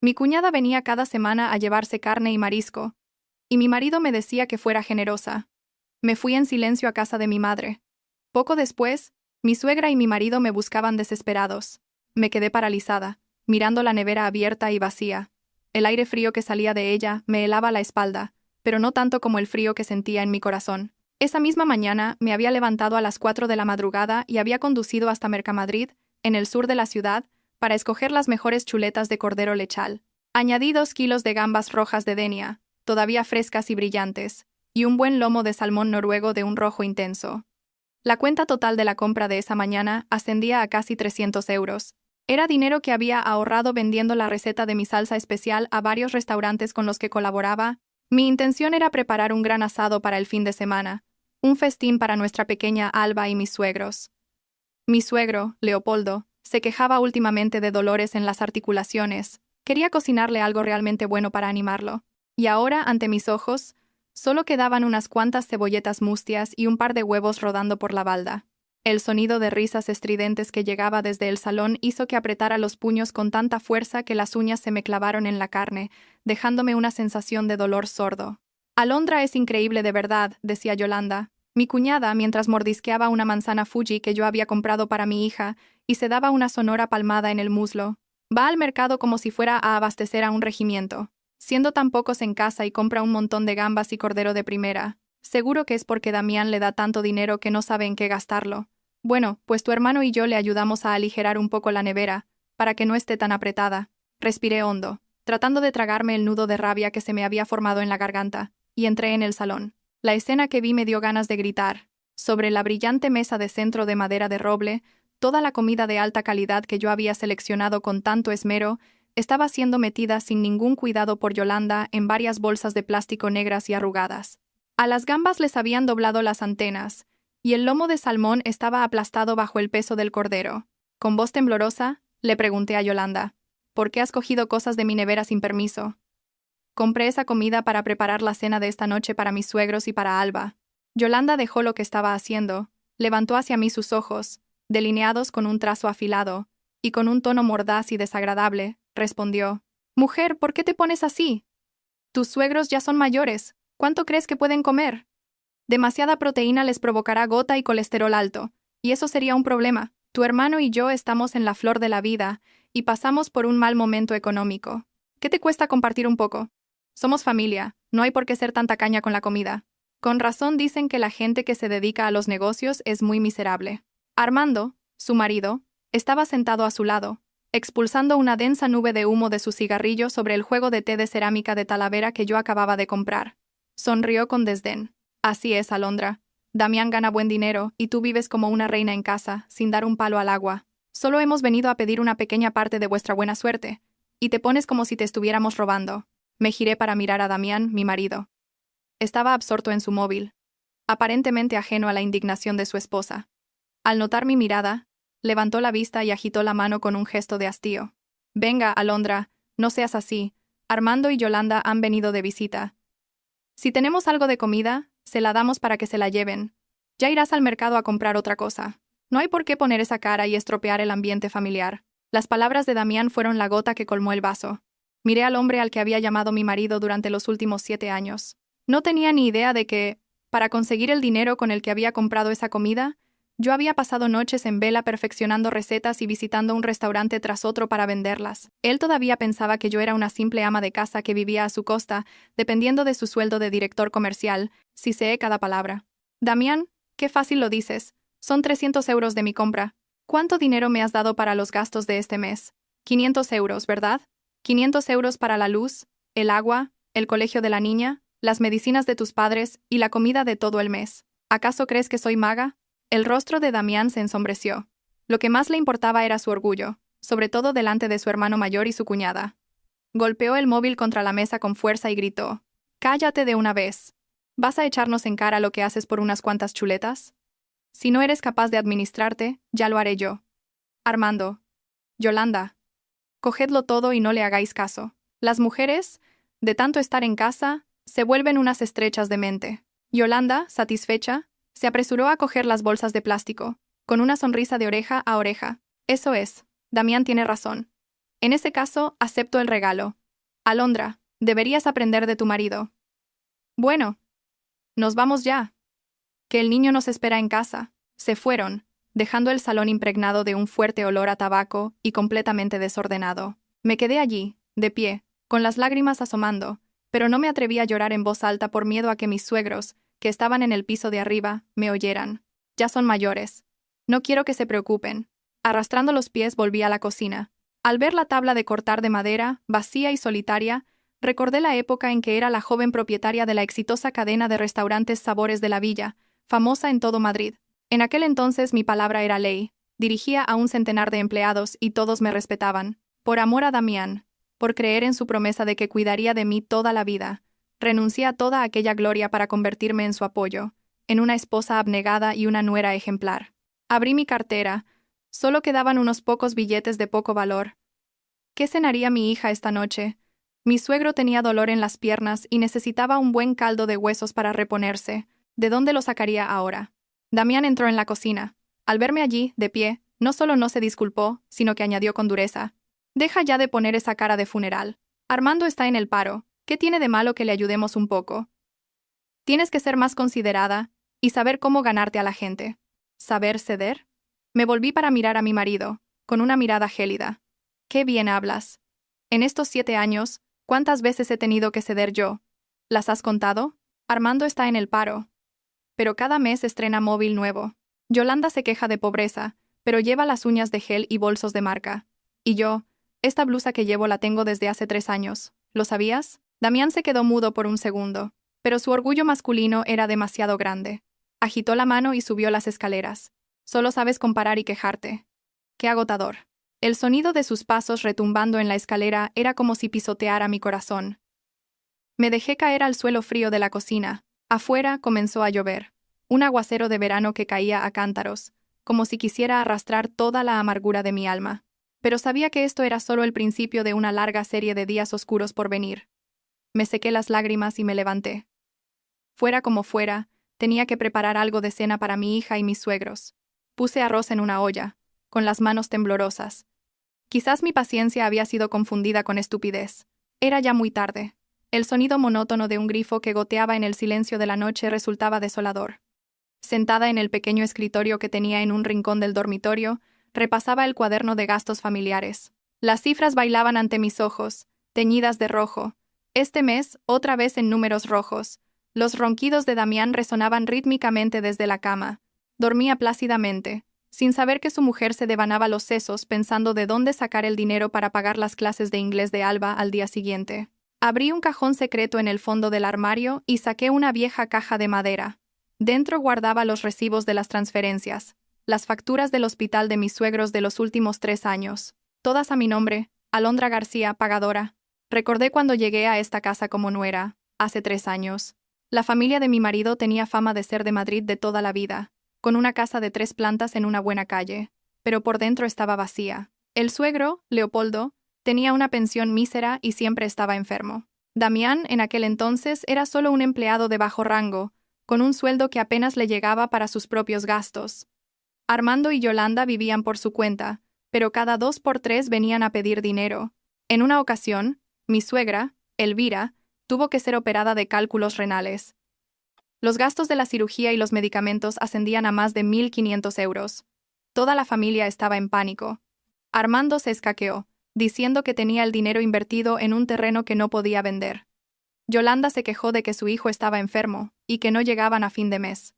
Mi cuñada venía cada semana a llevarse carne y marisco, y mi marido me decía que fuera generosa. Me fui en silencio a casa de mi madre. Poco después, mi suegra y mi marido me buscaban desesperados. Me quedé paralizada, mirando la nevera abierta y vacía. El aire frío que salía de ella me helaba la espalda, pero no tanto como el frío que sentía en mi corazón. Esa misma mañana me había levantado a las 4 de la madrugada y había conducido hasta Mercamadrid, en el sur de la ciudad, para escoger las mejores chuletas de cordero lechal. Añadí 2 kilos de gambas rojas de Denia, todavía frescas y brillantes, y un buen lomo de salmón noruego de un rojo intenso. La cuenta total de la compra de esa mañana ascendía a casi 300 euros. Era dinero que había ahorrado vendiendo la receta de mi salsa especial a varios restaurantes con los que colaboraba. Mi intención era preparar un gran asado para el fin de semana, un festín para nuestra pequeña Alba y mis suegros. Mi suegro, Leopoldo, se quejaba últimamente de dolores en las articulaciones. Quería cocinarle algo realmente bueno para animarlo. Y ahora, ante mis ojos, solo quedaban unas cuantas cebolletas mustias y un par de huevos rodando por la balda. El sonido de risas estridentes que llegaba desde el salón hizo que apretara los puños con tanta fuerza que las uñas se me clavaron en la carne, dejándome una sensación de dolor sordo. Alondra es increíble de verdad, decía Yolanda, mi cuñada, mientras mordisqueaba una manzana Fuji que yo había comprado para mi hija, y se daba una sonora palmada en el muslo. Va al mercado como si fuera a abastecer a un regimiento. Siendo tan pocos en casa y compra un montón de gambas y cordero de primera. Seguro que es porque Damián le da tanto dinero que no sabe en qué gastarlo. Bueno, pues tu hermano y yo le ayudamos a aligerar un poco la nevera, para que no esté tan apretada. Respiré hondo, tratando de tragarme el nudo de rabia que se me había formado en la garganta, y entré en el salón. La escena que vi me dio ganas de gritar. Sobre la brillante mesa de centro de madera de roble, toda la comida de alta calidad que yo había seleccionado con tanto esmero, estaba siendo metida sin ningún cuidado por Yolanda en varias bolsas de plástico negras y arrugadas. A las gambas les habían doblado las antenas, y el lomo de salmón estaba aplastado bajo el peso del cordero. Con voz temblorosa, le pregunté a Yolanda, ¿por qué has cogido cosas de mi nevera sin permiso? Compré esa comida para preparar la cena de esta noche para mis suegros y para Alba. Yolanda dejó lo que estaba haciendo, levantó hacia mí sus ojos, delineados con un trazo afilado, y con un tono mordaz y desagradable, respondió, «Mujer, ¿por qué te pones así? Tus suegros ya son mayores, ¿cuánto crees que pueden comer? Demasiada proteína les provocará gota y colesterol alto, y eso sería un problema. Tu hermano y yo estamos en la flor de la vida, y pasamos por un mal momento económico. ¿Qué te cuesta compartir un poco? Somos familia, no hay por qué ser tan tacaña con la comida». Con razón dicen que la gente que se dedica a los negocios es muy miserable. Armando, su marido, estaba sentado a su lado, expulsando una densa nube de humo de su cigarrillo sobre el juego de té de cerámica de Talavera que yo acababa de comprar. Sonrió con desdén. Así es, Alondra. Damián gana buen dinero y tú vives como una reina en casa, sin dar un palo al agua. Solo hemos venido a pedir una pequeña parte de vuestra buena suerte. Y te pones como si te estuviéramos robando. Me giré para mirar a Damián, mi marido. Estaba absorto en su móvil, aparentemente ajeno a la indignación de su esposa. Al notar mi mirada, levantó la vista y agitó la mano con un gesto de hastío. «Venga, Alondra, no seas así. Armando y Yolanda han venido de visita. Si tenemos algo de comida, se la damos para que se la lleven. Ya irás al mercado a comprar otra cosa. No hay por qué poner esa cara y estropear el ambiente familiar». Las palabras de Damián fueron la gota que colmó el vaso. Miré al hombre al que había llamado mi marido durante los últimos 7 años. No tenía ni idea de que, para conseguir el dinero con el que había comprado esa comida, yo había pasado noches en vela perfeccionando recetas y visitando un restaurante tras otro para venderlas. Él todavía pensaba que yo era una simple ama de casa que vivía a su costa, dependiendo de su sueldo de director comercial, siseé cada palabra. «Damián, qué fácil lo dices. Son 300 euros de mi compra. ¿Cuánto dinero me has dado para los gastos de este mes? 500 euros, ¿verdad? 500 euros para la luz, el agua, el colegio de la niña, las medicinas de tus padres y la comida de todo el mes. ¿Acaso crees que soy maga?» El rostro de Damián se ensombreció. Lo que más le importaba era su orgullo, sobre todo delante de su hermano mayor y su cuñada. Golpeó el móvil contra la mesa con fuerza y gritó, «¡Cállate de una vez! ¿Vas a echarnos en cara lo que haces por unas cuantas chuletas? Si no eres capaz de administrarte, ya lo haré yo. Armando. Yolanda. Cogedlo todo y no le hagáis caso. Las mujeres, de tanto estar en casa, se vuelven unas estrechas de mente». Yolanda, satisfecha, se apresuró a coger las bolsas de plástico, con una sonrisa de oreja a oreja. «Eso es. Damián tiene razón. En ese caso, acepto el regalo. Alondra, deberías aprender de tu marido. Bueno, nos vamos ya. Que el niño nos espera en casa. Se fueron, dejando el salón impregnado de un fuerte olor a tabaco y completamente desordenado. Me quedé allí, de pie, con las lágrimas asomando, pero no me atreví a llorar en voz alta por miedo a que mis suegros, que estaban en el piso de arriba, me oyeran. Ya son mayores. No quiero que se preocupen. Arrastrando los pies volví a la cocina. Al ver la tabla de cortar de madera, vacía y solitaria, recordé la época en que era la joven propietaria de la exitosa cadena de restaurantes Sabores de la Villa, famosa en todo Madrid. En aquel entonces mi palabra era ley, dirigía a un centenar de empleados y todos me respetaban. Por amor a Damián, por creer en su promesa de que cuidaría de mí toda la vida, renuncié a toda aquella gloria para convertirme en su apoyo, en una esposa abnegada y una nuera ejemplar. Abrí mi cartera. Solo quedaban unos pocos billetes de poco valor. ¿Qué cenaría mi hija esta noche? Mi suegro tenía dolor en las piernas y necesitaba un buen caldo de huesos para reponerse. ¿De dónde lo sacaría ahora? Damián entró en la cocina. Al verme allí, de pie, no solo no se disculpó, sino que añadió con dureza: «Deja ya de poner esa cara de funeral. Armando está en el paro. ¿Qué tiene de malo que le ayudemos un poco? Tienes que ser más considerada y saber cómo ganarte a la gente». ¿Saber ceder? Me volví para mirar a mi marido, con una mirada gélida. «Qué bien hablas. En estos 7 años, ¿cuántas veces he tenido que ceder yo? ¿Las has contado? Armando está en el paro. Pero cada mes estrena móvil nuevo. Yolanda se queja de pobreza, pero lleva las uñas de gel y bolsos de marca. Y yo, esta blusa que llevo la tengo desde hace 3 años. ¿Lo sabías?» Damián se quedó mudo por un segundo, pero su orgullo masculino era demasiado grande. Agitó la mano y subió las escaleras. «Solo sabes comparar y quejarte. Qué agotador». El sonido de sus pasos retumbando en la escalera era como si pisoteara mi corazón. Me dejé caer al suelo frío de la cocina. Afuera comenzó a llover. Un aguacero de verano que caía a cántaros, como si quisiera arrastrar toda la amargura de mi alma. Pero sabía que esto era solo el principio de una larga serie de días oscuros por venir. Me sequé las lágrimas y me levanté. Fuera como fuera, tenía que preparar algo de cena para mi hija y mis suegros. Puse arroz en una olla, con las manos temblorosas. Quizás mi paciencia había sido confundida con estupidez. Era ya muy tarde. El sonido monótono de un grifo que goteaba en el silencio de la noche resultaba desolador. Sentada en el pequeño escritorio que tenía en un rincón del dormitorio, repasaba el cuaderno de gastos familiares. Las cifras bailaban ante mis ojos, teñidas de rojo. Este mes, otra vez en números rojos. Los ronquidos de Damián resonaban rítmicamente desde la cama. Dormía plácidamente, sin saber que su mujer se devanaba los sesos pensando de dónde sacar el dinero para pagar las clases de inglés de Alba al día siguiente. Abrí un cajón secreto en el fondo del armario y saqué una vieja caja de madera. Dentro guardaba los recibos de las transferencias, las facturas del hospital de mis suegros de los últimos 3 años, todas a mi nombre, Alondra García, pagadora. Recordé cuando llegué a esta casa como nuera, hace 3 años. La familia de mi marido tenía fama de ser de Madrid de toda la vida, con una casa de 3 plantas en una buena calle, pero por dentro estaba vacía. El suegro, Leopoldo, tenía una pensión mísera y siempre estaba enfermo. Damián, en aquel entonces, era solo un empleado de bajo rango, con un sueldo que apenas le llegaba para sus propios gastos. Armando y Yolanda vivían por su cuenta, pero cada 2 por 3 venían a pedir dinero. En una ocasión, mi suegra, Elvira, tuvo que ser operada de cálculos renales. Los gastos de la cirugía y los medicamentos ascendían a más de 1.500 euros. Toda la familia estaba en pánico. Armando se escaqueó, diciendo que tenía el dinero invertido en un terreno que no podía vender. Yolanda se quejó de que su hijo estaba enfermo y que no llegaban a fin de mes.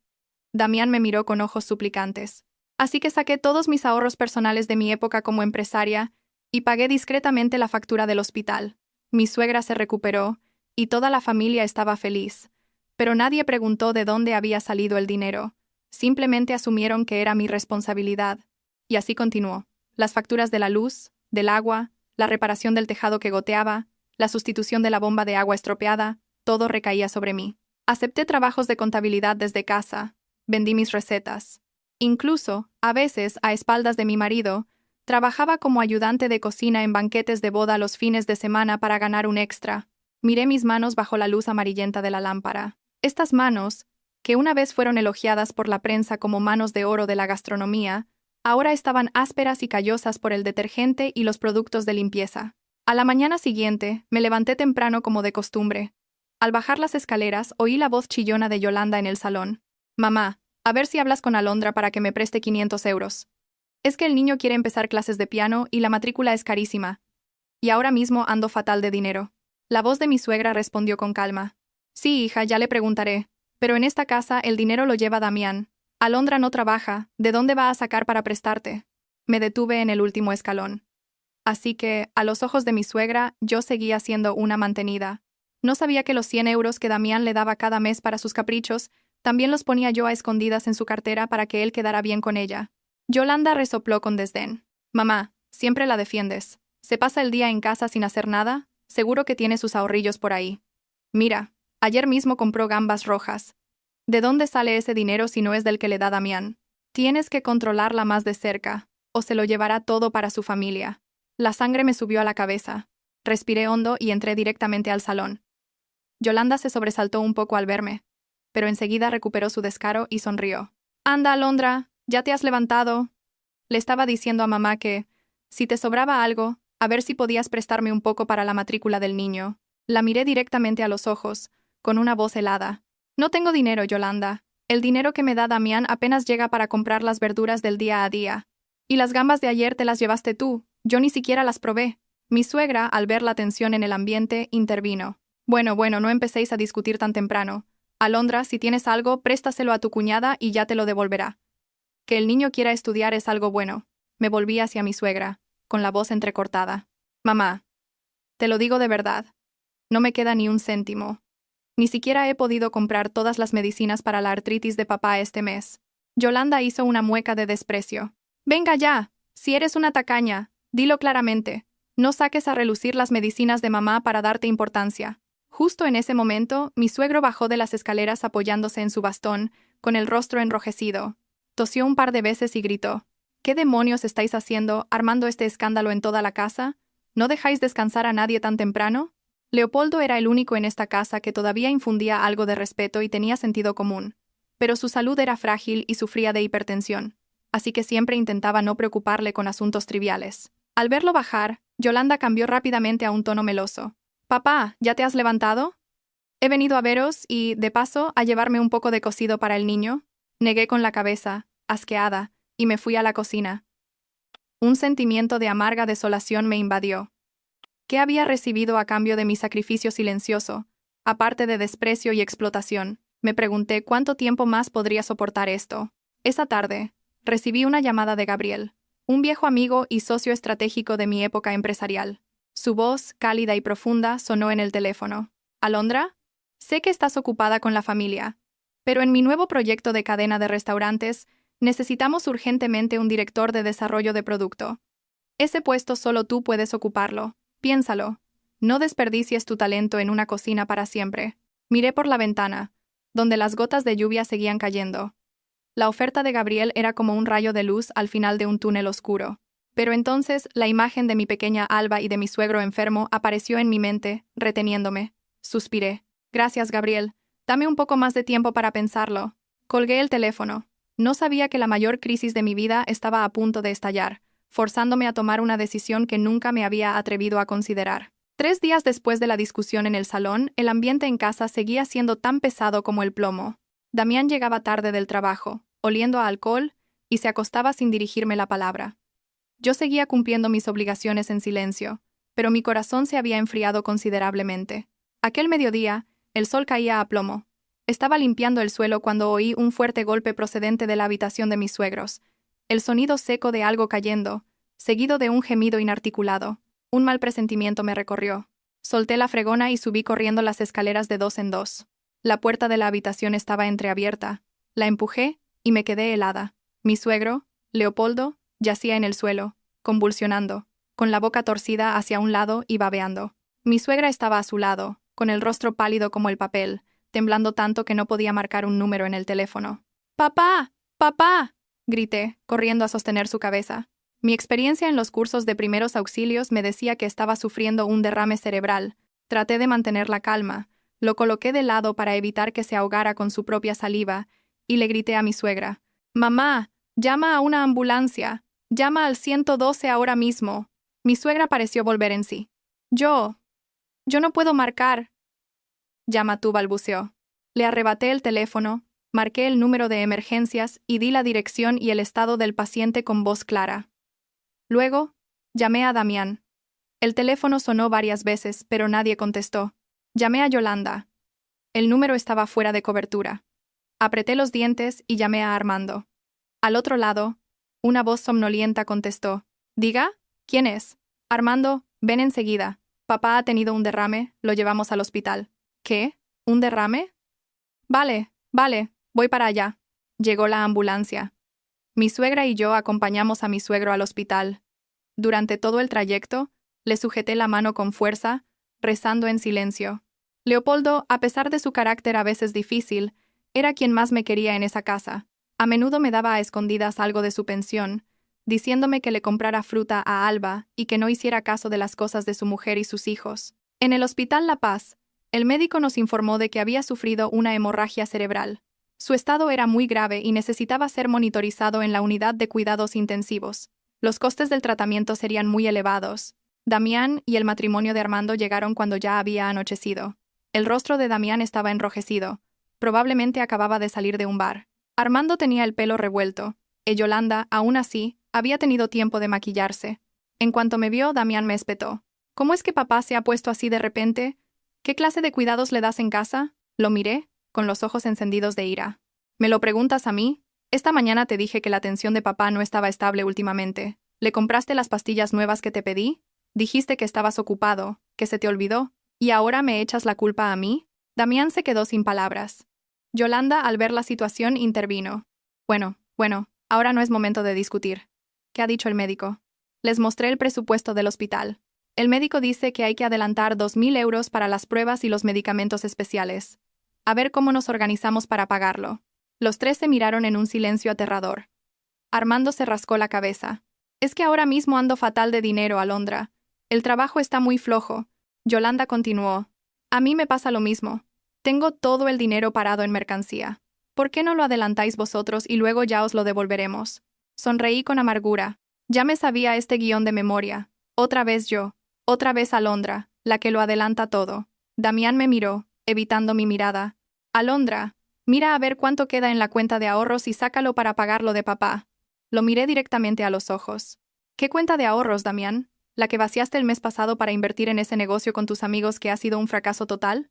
Damián me miró con ojos suplicantes. Así que saqué todos mis ahorros personales de mi época como empresaria y pagué discretamente la factura del hospital. Mi suegra se recuperó y toda la familia estaba feliz. Pero nadie preguntó de dónde había salido el dinero. Simplemente asumieron que era mi responsabilidad. Y así continuó. Las facturas de la luz, del agua, la reparación del tejado que goteaba, la sustitución de la bomba de agua estropeada, todo recaía sobre mí. Acepté trabajos de contabilidad desde casa, vendí mis recetas. Incluso, a veces, a espaldas de mi marido, trabajaba como ayudante de cocina en banquetes de boda los fines de semana para ganar un extra. Miré mis manos bajo la luz amarillenta de la lámpara. Estas manos, que una vez fueron elogiadas por la prensa como manos de oro de la gastronomía, Ahora estaban ásperas y callosas por el detergente y los productos de limpieza. A la mañana siguiente, me levanté temprano como de costumbre. Al bajar las escaleras, oí la voz chillona de Yolanda en el salón. Mamá, a ver si hablas con Alondra para que me preste 500 euros. Es que el niño quiere empezar clases de piano y la matrícula es carísima. Y ahora mismo ando fatal de dinero. La voz de mi suegra respondió con calma. Sí, hija, ya le preguntaré. Pero en esta casa el dinero lo lleva Damián. Alondra no trabaja, ¿de dónde va a sacar para prestarte? Me detuve en el último escalón. Así que, a los ojos de mi suegra, yo seguía siendo una mantenida. No sabía que los 100 euros que Damián le daba cada mes para sus caprichos, también los ponía yo a escondidas en su cartera para que él quedara bien con ella. Yolanda resopló con desdén. Mamá, siempre la defiendes. ¿Se pasa el día en casa sin hacer nada? Seguro que tiene sus ahorrillos por ahí. Mira, ayer mismo compró gambas rojas. ¿De dónde sale ese dinero si no es del que le da Damián? Tienes que controlarla más de cerca, o se lo llevará todo para su familia. La sangre me subió a la cabeza. Respiré hondo y entré directamente al salón. Yolanda se sobresaltó un poco al verme, pero enseguida recuperó su descaro y sonrió. «Anda, Alondra, ya te has levantado». Le estaba diciendo a mamá que, si te sobraba algo, a ver si podías prestarme un poco para la matrícula del niño. La miré directamente a los ojos, con una voz helada. «No tengo dinero, Yolanda. El dinero que me da Damián apenas llega para comprar las verduras del día a día. Y las gambas de ayer te las llevaste tú, yo ni siquiera las probé». Mi suegra, al ver la tensión en el ambiente, intervino. Bueno, no empecéis a discutir tan temprano. Alondra, si tienes algo, préstaselo a tu cuñada y ya te lo devolverá. Que el niño quiera estudiar es algo bueno. Me volví hacia mi suegra, con la voz entrecortada. Mamá, te lo digo de verdad. No me queda ni un céntimo. Ni siquiera he podido comprar todas las medicinas para la artritis de papá este mes. Yolanda hizo una mueca de desprecio. Venga ya, si eres una tacaña, dilo claramente. No saques a relucir las medicinas de mamá para darte importancia. Justo en ese momento, mi suegro bajó de las escaleras apoyándose en su bastón, con el rostro enrojecido. Tosió un par de veces y gritó. ¿Qué demonios estáis haciendo, armando este escándalo en toda la casa? ¿No dejáis descansar a nadie tan temprano? Leopoldo era el único en esta casa que todavía infundía algo de respeto y tenía sentido común. Pero su salud era frágil y sufría de hipertensión, así que siempre intentaba no preocuparle con asuntos triviales. Al verlo bajar, Yolanda cambió rápidamente a un tono meloso. «Papá, ¿ya te has levantado? He venido a veros y, de paso, a llevarme un poco de cocido para el niño». Negué con la cabeza, asqueada, y me fui a la cocina. Un sentimiento de amarga desolación me invadió. ¿Qué había recibido a cambio de mi sacrificio silencioso, aparte de desprecio y explotación? Me pregunté cuánto tiempo más podría soportar esto. Esa tarde, recibí una llamada de Gabriel, un viejo amigo y socio estratégico de mi época empresarial. Su voz, cálida y profunda, sonó en el teléfono. «¿Alondra? Sé que estás ocupada con la familia, pero en mi nuevo proyecto de cadena de restaurantes necesitamos urgentemente un director de desarrollo de producto. Ese puesto solo tú puedes ocuparlo. Piénsalo. No desperdicies tu talento en una cocina para siempre». Miré por la ventana, donde las gotas de lluvia seguían cayendo. La oferta de Gabriel era como un rayo de luz al final de un túnel oscuro. Pero entonces la imagen de mi pequeña Alba y de mi suegro enfermo apareció en mi mente, reteniéndome. Suspiré. «Gracias, Gabriel. Dame un poco más de tiempo para pensarlo». Colgué el teléfono. No sabía que la mayor crisis de mi vida estaba a punto de estallar, forzándome a tomar una decisión que nunca me había atrevido a considerar. 3 días después de la discusión en el salón, el ambiente en casa seguía siendo tan pesado como el plomo. Damián llegaba tarde del trabajo, oliendo a alcohol, y se acostaba sin dirigirme la palabra. Yo seguía cumpliendo mis obligaciones en silencio, pero mi corazón se había enfriado considerablemente. Aquel mediodía, el sol caía a plomo. Estaba limpiando el suelo cuando oí un fuerte golpe procedente de la habitación de mis suegros. El sonido seco de algo cayendo, seguido de un gemido inarticulado. Un mal presentimiento me recorrió. Solté la fregona y subí corriendo las escaleras de 2 en 2. La puerta de la habitación estaba entreabierta. La empujé y me quedé helada. Mi suegro, Leopoldo, yacía en el suelo, convulsionando, con la boca torcida hacia un lado y babeando. Mi suegra estaba a su lado, con el rostro pálido como el papel, temblando tanto que no podía marcar un número en el teléfono. «¡Papá! ¡Papá!», grité, corriendo a sostener su cabeza. Mi experiencia en los cursos de primeros auxilios me decía que estaba sufriendo un derrame cerebral. Traté de mantener la calma, lo coloqué de lado para evitar que se ahogara con su propia saliva, y le grité a mi suegra. «¡Mamá! Llama a una ambulancia. Llama al 112 ahora mismo. Mi suegra pareció volver en sí. Yo no puedo marcar. Llama tú, balbuceó. Le arrebaté el teléfono, marqué el número de emergencias y di la dirección y el estado del paciente con voz clara. Luego, llamé a Damián. El teléfono sonó varias veces, pero nadie contestó. Llamé a Yolanda. El número estaba fuera de cobertura. Apreté los dientes y llamé a Armando. Al otro lado, una voz somnolienta contestó. «Diga, ¿quién es?» «Armando, ven enseguida. Papá ha tenido un derrame, lo llevamos al hospital». «¿Qué? ¿Un derrame?» Vale, voy para allá». Llegó la ambulancia. Mi suegra y yo acompañamos a mi suegro al hospital. Durante todo el trayecto, le sujeté la mano con fuerza, rezando en silencio. Leopoldo, a pesar de su carácter a veces difícil, era quien más me quería en esa casa. A menudo me daba a escondidas algo de su pensión, diciéndome que le comprara fruta a Alba y que no hiciera caso de las cosas de su mujer y sus hijos. En el Hospital La Paz, el médico nos informó de que había sufrido una hemorragia cerebral. Su estado era muy grave y necesitaba ser monitorizado en la unidad de cuidados intensivos. Los costes del tratamiento serían muy elevados. Damián y el matrimonio de Armando llegaron cuando ya había anochecido. El rostro de Damián estaba enrojecido. Probablemente acababa de salir de un bar. Armando tenía el pelo revuelto, y Yolanda, aún así, había tenido tiempo de maquillarse. En cuanto me vio, Damián me espetó. «¿Cómo es que papá se ha puesto así de repente? ¿Qué clase de cuidados le das en casa?» Lo miré, con los ojos encendidos de ira. «¿Me lo preguntas a mí? Esta mañana te dije que la tensión de papá no estaba estable últimamente. ¿Le compraste las pastillas nuevas que te pedí? Dijiste que estabas ocupado, que se te olvidó, y ahora me echas la culpa a mí». Damián se quedó sin palabras. Yolanda, al ver la situación, intervino. Bueno, ahora no es momento de discutir. ¿Qué ha dicho el médico? Les mostré el presupuesto del hospital. El médico dice que hay que adelantar 2.000 euros para las pruebas y los medicamentos especiales. A ver cómo nos organizamos para pagarlo. Los tres se miraron en un silencio aterrador. Armando se rascó la cabeza. «Es que ahora mismo ando fatal de dinero, Alondra. El trabajo está muy flojo». Yolanda continuó. «A mí me pasa lo mismo. Tengo todo el dinero parado en mercancía. ¿Por qué no lo adelantáis vosotros y luego ya os lo devolveremos?» Sonreí con amargura. Ya me sabía este guión de memoria. Otra vez yo. Otra vez Alondra, la que lo adelanta todo. Damián me miró, evitando mi mirada. «Alondra, mira a ver cuánto queda en la cuenta de ahorros y sácalo para pagar lo de papá». Lo miré directamente a los ojos. «¿Qué cuenta de ahorros, Damián? ¿La que vaciaste el mes pasado para invertir en ese negocio con tus amigos que ha sido un fracaso total?»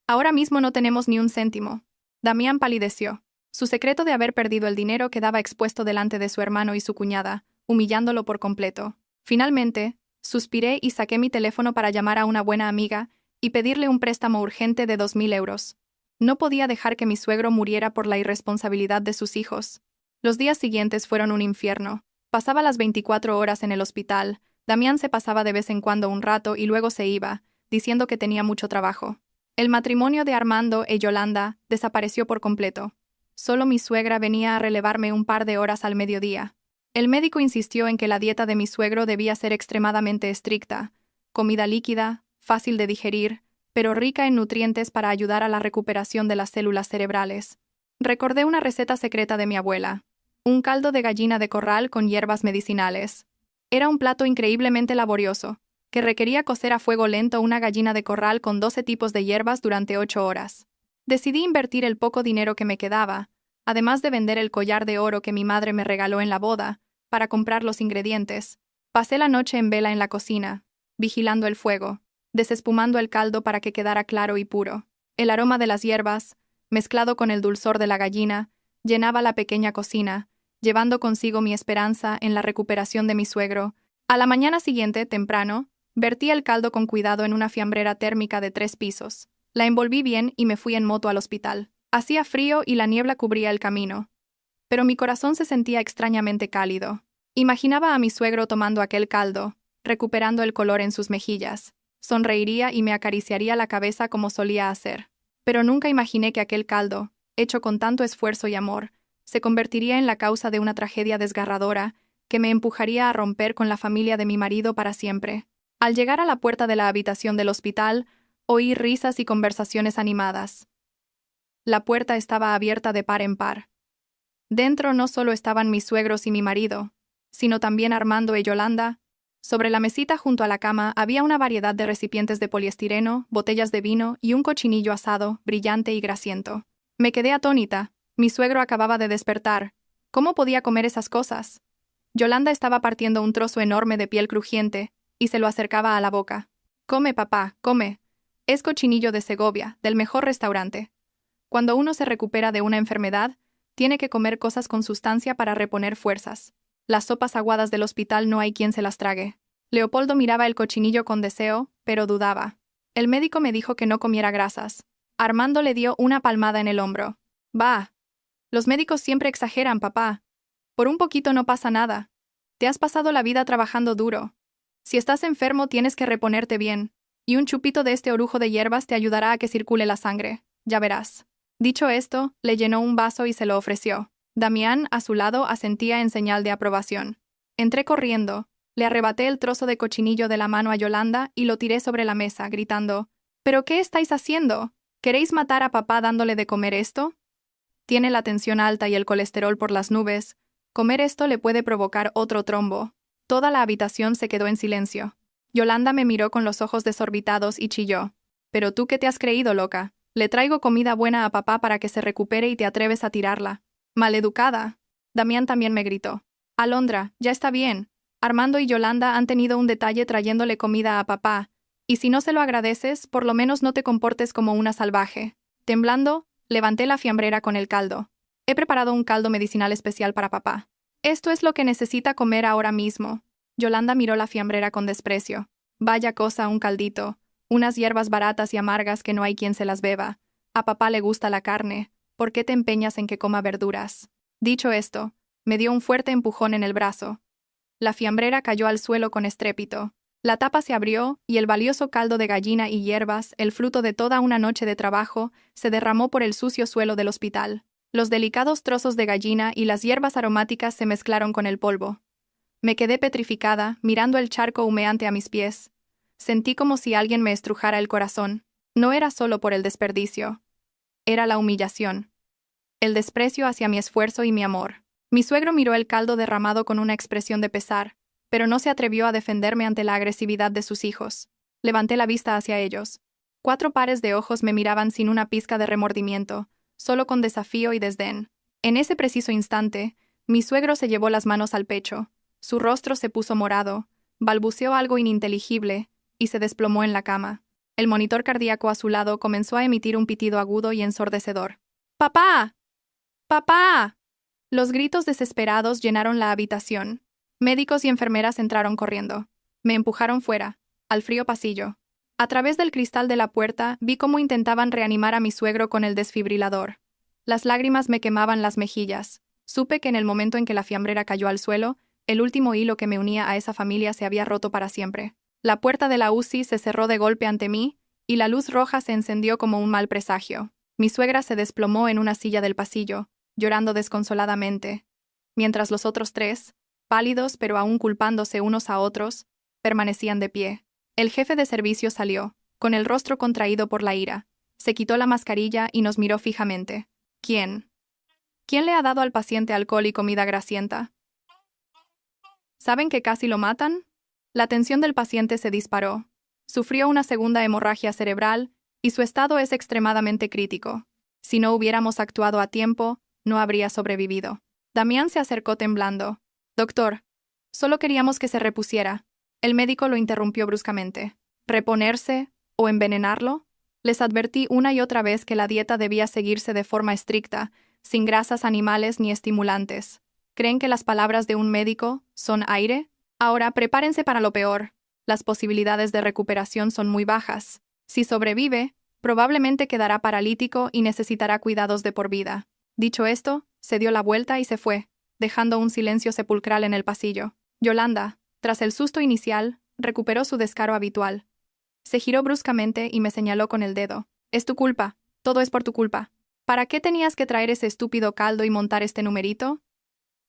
«Ahora mismo no tenemos ni un céntimo». Damián palideció. Su secreto de haber perdido el dinero quedaba expuesto delante de su hermano y su cuñada, humillándolo por completo. Finalmente, suspiré y saqué mi teléfono para llamar a una buena amiga y pedirle un préstamo urgente de 2.000 euros. No podía dejar que mi suegro muriera por la irresponsabilidad de sus hijos. Los días siguientes fueron un infierno. Pasaba las 24 horas en el hospital. Damián se pasaba de vez en cuando un rato y luego se iba, diciendo que tenía mucho trabajo. El matrimonio de Armando y Yolanda desapareció por completo. Solo mi suegra venía a relevarme un par de horas al mediodía. El médico insistió en que la dieta de mi suegro debía ser extremadamente estricta, comida líquida, fácil de digerir, pero rica en nutrientes para ayudar a la recuperación de las células cerebrales. Recordé una receta secreta de mi abuela, un caldo de gallina de corral con hierbas medicinales. Era un plato increíblemente laborioso, que requería cocer a fuego lento una gallina de corral con 12 tipos de hierbas durante 8 horas. Decidí invertir el poco dinero que me quedaba, además de vender el collar de oro que mi madre me regaló en la boda, para comprar los ingredientes. Pasé la noche en vela en la cocina, vigilando el fuego, desespumando el caldo para que quedara claro y puro. El aroma de las hierbas, mezclado con el dulzor de la gallina, llenaba la pequeña cocina, llevando consigo mi esperanza en la recuperación de mi suegro. A la mañana siguiente, temprano, vertí el caldo con cuidado en una fiambrera térmica de 3 pisos. La envolví bien y me fui en moto al hospital. Hacía frío y la niebla cubría el camino. Pero mi corazón se sentía extrañamente cálido. Imaginaba a mi suegro tomando aquel caldo, recuperando el color en sus mejillas. Sonreiría y me acariciaría la cabeza como solía hacer. Pero nunca imaginé que aquel caldo, hecho con tanto esfuerzo y amor, se convertiría en la causa de una tragedia desgarradora que me empujaría a romper con la familia de mi marido para siempre. Al llegar a la puerta de la habitación del hospital, oí risas y conversaciones animadas. La puerta estaba abierta de par en par. Dentro no solo estaban mis suegros y mi marido, sino también Armando y Yolanda. Sobre la mesita junto a la cama había una variedad de recipientes de poliestireno, botellas de vino y un cochinillo asado, brillante y grasiento. Me quedé atónita. Mi suegro acababa de despertar. ¿Cómo podía comer esas cosas? Yolanda estaba partiendo un trozo enorme de piel crujiente y se lo acercaba a la boca. Come, papá, come. Es cochinillo de Segovia, del mejor restaurante. Cuando uno se recupera de una enfermedad, tiene que comer cosas con sustancia para reponer fuerzas. Las sopas aguadas del hospital no hay quien se las trague. Leopoldo miraba el cochinillo con deseo, pero dudaba. El médico me dijo que no comiera grasas. Armando le dio una palmada en el hombro. Bah. Los médicos siempre exageran, papá. Por un poquito no pasa nada. Te has pasado la vida trabajando duro. Si estás enfermo tienes que reponerte bien, y un chupito de este orujo de hierbas te ayudará a que circule la sangre. Ya verás. Dicho esto, le llenó un vaso y se lo ofreció. Damián, a su lado, asentía en señal de aprobación. Entré corriendo, le arrebaté el trozo de cochinillo de la mano a Yolanda y lo tiré sobre la mesa, gritando: ¿Pero qué estáis haciendo? ¿Queréis matar a papá dándole de comer esto? Tiene la tensión alta y el colesterol por las nubes. Comer esto le puede provocar otro trombo. Toda la habitación se quedó en silencio. Yolanda me miró con los ojos desorbitados y chilló. ¿Pero tú qué te has creído, loca? Le traigo comida buena a papá para que se recupere y te atreves a tirarla. Maleducada. Damián también me gritó. Alondra, ya está bien. Armando y Yolanda han tenido un detalle trayéndole comida a papá, y si no se lo agradeces, por lo menos no te comportes como una salvaje. Temblando, levanté la fiambrera con el caldo. He preparado un caldo medicinal especial para papá. Esto es lo que necesita comer ahora mismo. Yolanda miró la fiambrera con desprecio. Vaya cosa, un caldito. Unas hierbas baratas y amargas que no hay quien se las beba. A papá le gusta la carne. ¿Por qué te empeñas en que coma verduras? Dicho esto, me dio un fuerte empujón en el brazo. La fiambrera cayó al suelo con estrépito. La tapa se abrió y el valioso caldo de gallina y hierbas, el fruto de toda una noche de trabajo, se derramó por el sucio suelo del hospital. Los delicados trozos de gallina y las hierbas aromáticas se mezclaron con el polvo. Me quedé petrificada, mirando el charco humeante a mis pies. Sentí como si alguien me estrujara el corazón. No era solo por el desperdicio. Era la humillación. El desprecio hacia mi esfuerzo y mi amor. Mi suegro miró el caldo derramado con una expresión de pesar, pero no se atrevió a defenderme ante la agresividad de sus hijos. Levanté la vista hacia ellos. 4 pares de ojos me miraban sin una pizca de remordimiento, solo con desafío y desdén. En ese preciso instante, mi suegro se llevó las manos al pecho. Su rostro se puso morado, balbuceó algo ininteligible y se desplomó en la cama. El monitor cardíaco a su lado comenzó a emitir un pitido agudo y ensordecedor. ¡Papá! ¡Papá! Los gritos desesperados llenaron la habitación. Médicos y enfermeras entraron corriendo. Me empujaron fuera, al frío pasillo. A través del cristal de la puerta vi cómo intentaban reanimar a mi suegro con el desfibrilador. Las lágrimas me quemaban las mejillas. Supe que en el momento en que la fiambrera cayó al suelo, el último hilo que me unía a esa familia se había roto para siempre. La puerta de la UCI se cerró de golpe ante mí, y la luz roja se encendió como un mal presagio. Mi suegra se desplomó en una silla del pasillo, llorando desconsoladamente, mientras los otros 3, pálidos pero aún culpándose unos a otros, permanecían de pie. El jefe de servicio salió, con el rostro contraído por la ira. Se quitó la mascarilla y nos miró fijamente. ¿Quién? ¿Quién le ha dado al paciente alcohol y comida grasienta? ¿Saben que casi lo matan? La tensión del paciente se disparó. Sufrió una segunda hemorragia cerebral y su estado es extremadamente crítico. Si no hubiéramos actuado a tiempo, no habría sobrevivido. Damián se acercó temblando. Doctor, solo queríamos que se repusiera. El médico lo interrumpió bruscamente. ¿Reponerse o envenenarlo? Les advertí una y otra vez que la dieta debía seguirse de forma estricta, sin grasas animales ni estimulantes. ¿Creen que las palabras de un médico son aire? Ahora prepárense para lo peor. Las posibilidades de recuperación son muy bajas. Si sobrevive, probablemente quedará paralítico y necesitará cuidados de por vida. Dicho esto, se dio la vuelta y se fue, dejando un silencio sepulcral en el pasillo. Yolanda, tras el susto inicial, recuperó su descaro habitual. Se giró bruscamente y me señaló con el dedo. Es tu culpa, todo es por tu culpa. ¿Para qué tenías que traer ese estúpido caldo y montar este numerito?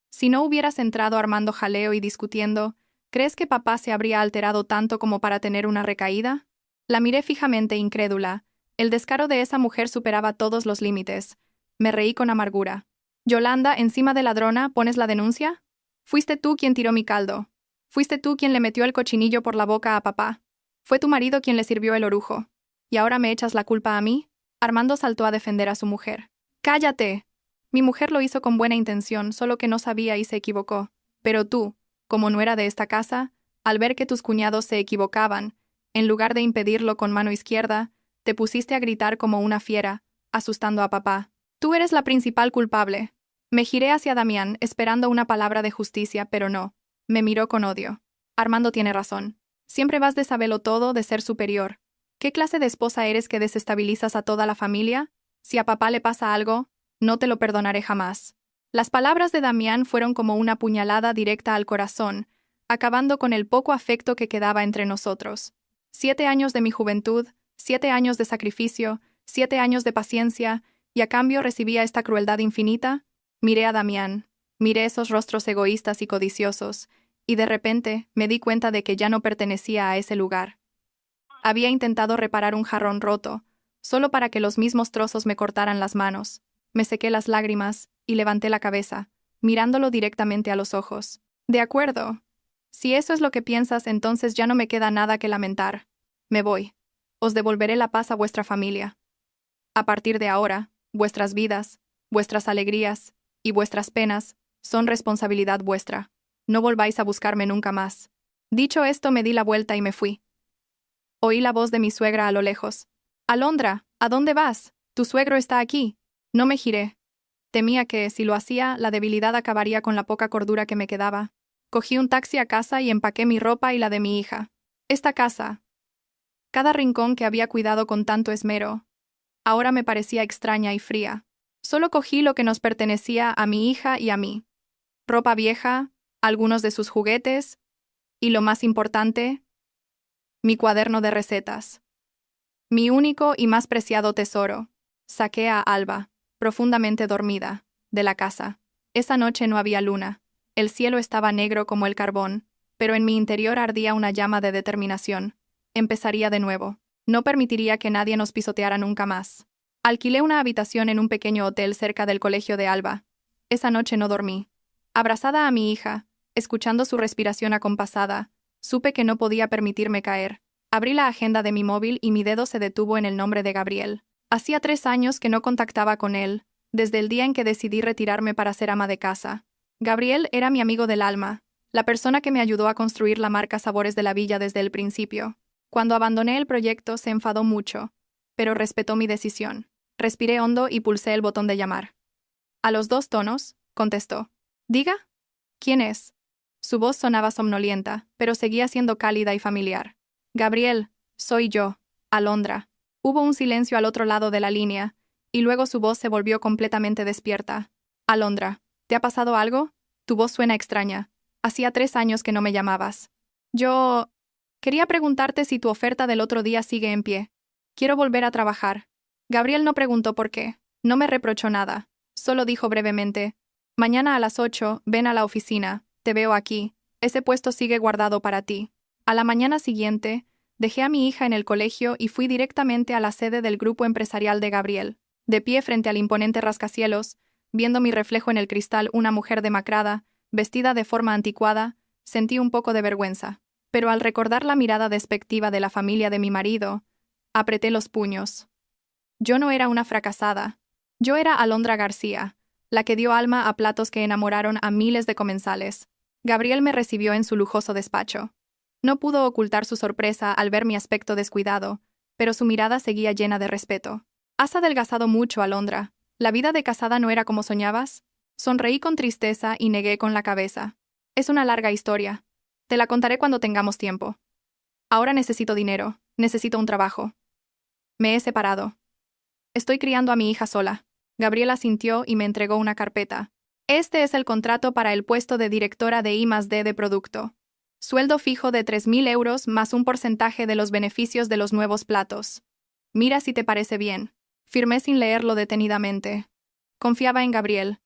Si no hubieras entrado armando jaleo y discutiendo, ¿crees que papá se habría alterado tanto como para tener una recaída? La miré fijamente incrédula. El descaro de esa mujer superaba todos los límites. Me reí con amargura. Yolanda, encima de ladrona, ¿pones la denuncia? Fuiste tú quien tiró mi caldo. Fuiste tú quien le metió el cochinillo por la boca a papá. Fue tu marido quien le sirvió el orujo. ¿Y ahora me echas la culpa a mí? Armando saltó a defender a su mujer. ¡Cállate! Mi mujer lo hizo con buena intención, solo que no sabía y se equivocó. Pero tú, como nuera de esta casa, al ver que tus cuñados se equivocaban, en lugar de impedirlo con mano izquierda, te pusiste a gritar como una fiera, asustando a papá. Tú eres la principal culpable. Me giré hacia Damián, esperando una palabra de justicia, pero no. Me miró con odio. Armando tiene razón. Siempre vas de sabelo todo, de ser superior. ¿Qué clase de esposa eres que desestabilizas a toda la familia? Si a papá le pasa algo, no te lo perdonaré jamás. Las palabras de Damián fueron como una puñalada directa al corazón, acabando con el poco afecto que quedaba entre nosotros. 7 años de mi juventud, 7 años de sacrificio, 7 años de paciencia, y a cambio recibía esta crueldad infinita. Miré a Damián, miré esos rostros egoístas y codiciosos, y de repente me di cuenta de que ya no pertenecía a ese lugar. Había intentado reparar un jarrón roto, solo para que los mismos trozos me cortaran las manos. Me sequé las lágrimas y levanté la cabeza, mirándolo directamente a los ojos. De acuerdo. Si eso es lo que piensas, entonces ya no me queda nada que lamentar. Me voy. Os devolveré la paz a vuestra familia. A partir de ahora, vuestras vidas, vuestras alegrías y vuestras penas son responsabilidad vuestra. No volváis a buscarme nunca más. Dicho esto, me di la vuelta y me fui. Oí la voz de mi suegra a lo lejos. Alondra, ¿a dónde vas? Tu suegro está aquí. No me giré. Temía que, si lo hacía, la debilidad acabaría con la poca cordura que me quedaba. Cogí un taxi a casa y empaqué mi ropa y la de mi hija. Esta casa, cada rincón que había cuidado con tanto esmero, ahora me parecía extraña y fría. Solo cogí lo que nos pertenecía a mi hija y a mí. Ropa vieja, algunos de sus juguetes, y lo más importante, mi cuaderno de recetas. Mi único y más preciado tesoro. Saqué a Alba, profundamente dormida, de la casa. Esa noche no había luna. El cielo estaba negro como el carbón, pero en mi interior ardía una llama de determinación. Empezaría de nuevo. No permitiría que nadie nos pisoteara nunca más. Alquilé una habitación en un pequeño hotel cerca del colegio de Alba. Esa noche no dormí. Abrazada a mi hija, escuchando su respiración acompasada, supe que no podía permitirme caer. Abrí la agenda de mi móvil y mi dedo se detuvo en el nombre de Gabriel. Hacía 3 años que no contactaba con él, desde el día en que decidí retirarme para ser ama de casa. Gabriel era mi amigo del alma, la persona que me ayudó a construir la marca Sabores de la Villa desde el principio. Cuando abandoné el proyecto se enfadó mucho, pero respetó mi decisión. Respiré hondo y pulsé el botón de llamar. A los 2 tonos, contestó. ¿Diga? ¿Quién es? Su voz sonaba somnolienta, pero seguía siendo cálida y familiar. Gabriel, soy yo, Alondra. Hubo un silencio al otro lado de la línea, y luego su voz se volvió completamente despierta. Alondra, ¿te ha pasado algo? Tu voz suena extraña. Hacía 3 años que no me llamabas. Yo... quería preguntarte si tu oferta del otro día sigue en pie. Quiero volver a trabajar. Gabriel no preguntó por qué. No me reprochó nada. Solo dijo brevemente, mañana a las 8, ven a la oficina. Te veo aquí. Ese puesto sigue guardado para ti. A la mañana siguiente, dejé a mi hija en el colegio y fui directamente a la sede del grupo empresarial de Gabriel. De pie frente al imponente rascacielos, viendo mi reflejo en el cristal, una mujer demacrada, vestida de forma anticuada, sentí un poco de vergüenza. Pero al recordar la mirada despectiva de la familia de mi marido, apreté los puños. Yo no era una fracasada. Yo era Alondra García, la que dio alma a platos que enamoraron a miles de comensales. Gabriel me recibió en su lujoso despacho. No pudo ocultar su sorpresa al ver mi aspecto descuidado, pero su mirada seguía llena de respeto. Has adelgazado mucho, Alondra. ¿La vida de casada no era como soñabas? Sonreí con tristeza y negué con la cabeza. Es una larga historia. Te la contaré cuando tengamos tiempo. Ahora necesito dinero, necesito un trabajo. Me he separado. Estoy criando a mi hija sola. Gabriela asintió y me entregó una carpeta. Este es el contrato para el puesto de directora de I+D de producto. Sueldo fijo de 3.000 euros más un porcentaje de los beneficios de los nuevos platos. Mira si te parece bien. Firmé sin leerlo detenidamente. Confiaba en Gabriel.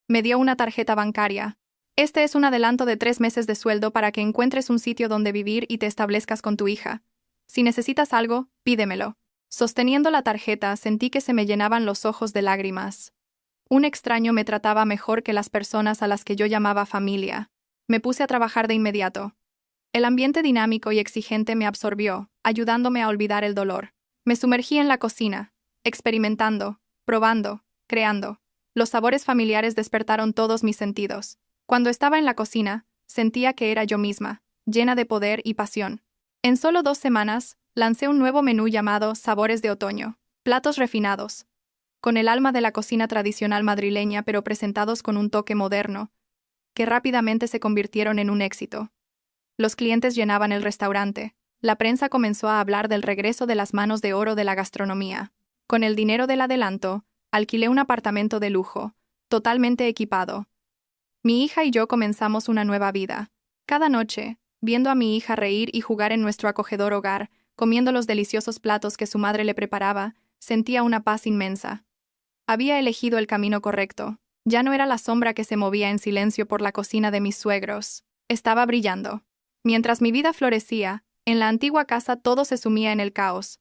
Me dio una tarjeta bancaria. Este es un adelanto de 3 meses de sueldo para que encuentres un sitio donde vivir y te establezcas con tu hija. Si necesitas algo, pídemelo. Sosteniendo la tarjeta, sentí que se me llenaban los ojos de lágrimas. Un extraño me trataba mejor que las personas a las que yo llamaba familia. Me puse a trabajar de inmediato. El ambiente dinámico y exigente me absorbió, ayudándome a olvidar el dolor. Me sumergí en la cocina, experimentando, probando, creando. Los sabores familiares despertaron todos mis sentidos. Cuando estaba en la cocina, sentía que era yo misma, llena de poder y pasión. En solo 2 semanas, lancé un nuevo menú llamado Sabores de Otoño. Platos refinados, con el alma de la cocina tradicional madrileña pero presentados con un toque moderno, que rápidamente se convirtieron en un éxito. Los clientes llenaban el restaurante. La prensa comenzó a hablar del regreso de las manos de oro de la gastronomía. Con el dinero del adelanto, alquilé un apartamento de lujo, totalmente equipado. Mi hija y yo comenzamos una nueva vida. Cada noche, viendo a mi hija reír y jugar en nuestro acogedor hogar, comiendo los deliciosos platos que su madre le preparaba, sentía una paz inmensa. Había elegido el camino correcto. Ya no era la sombra que se movía en silencio por la cocina de mis suegros. Estaba brillando. Mientras mi vida florecía, en la antigua casa todo se sumía en el caos.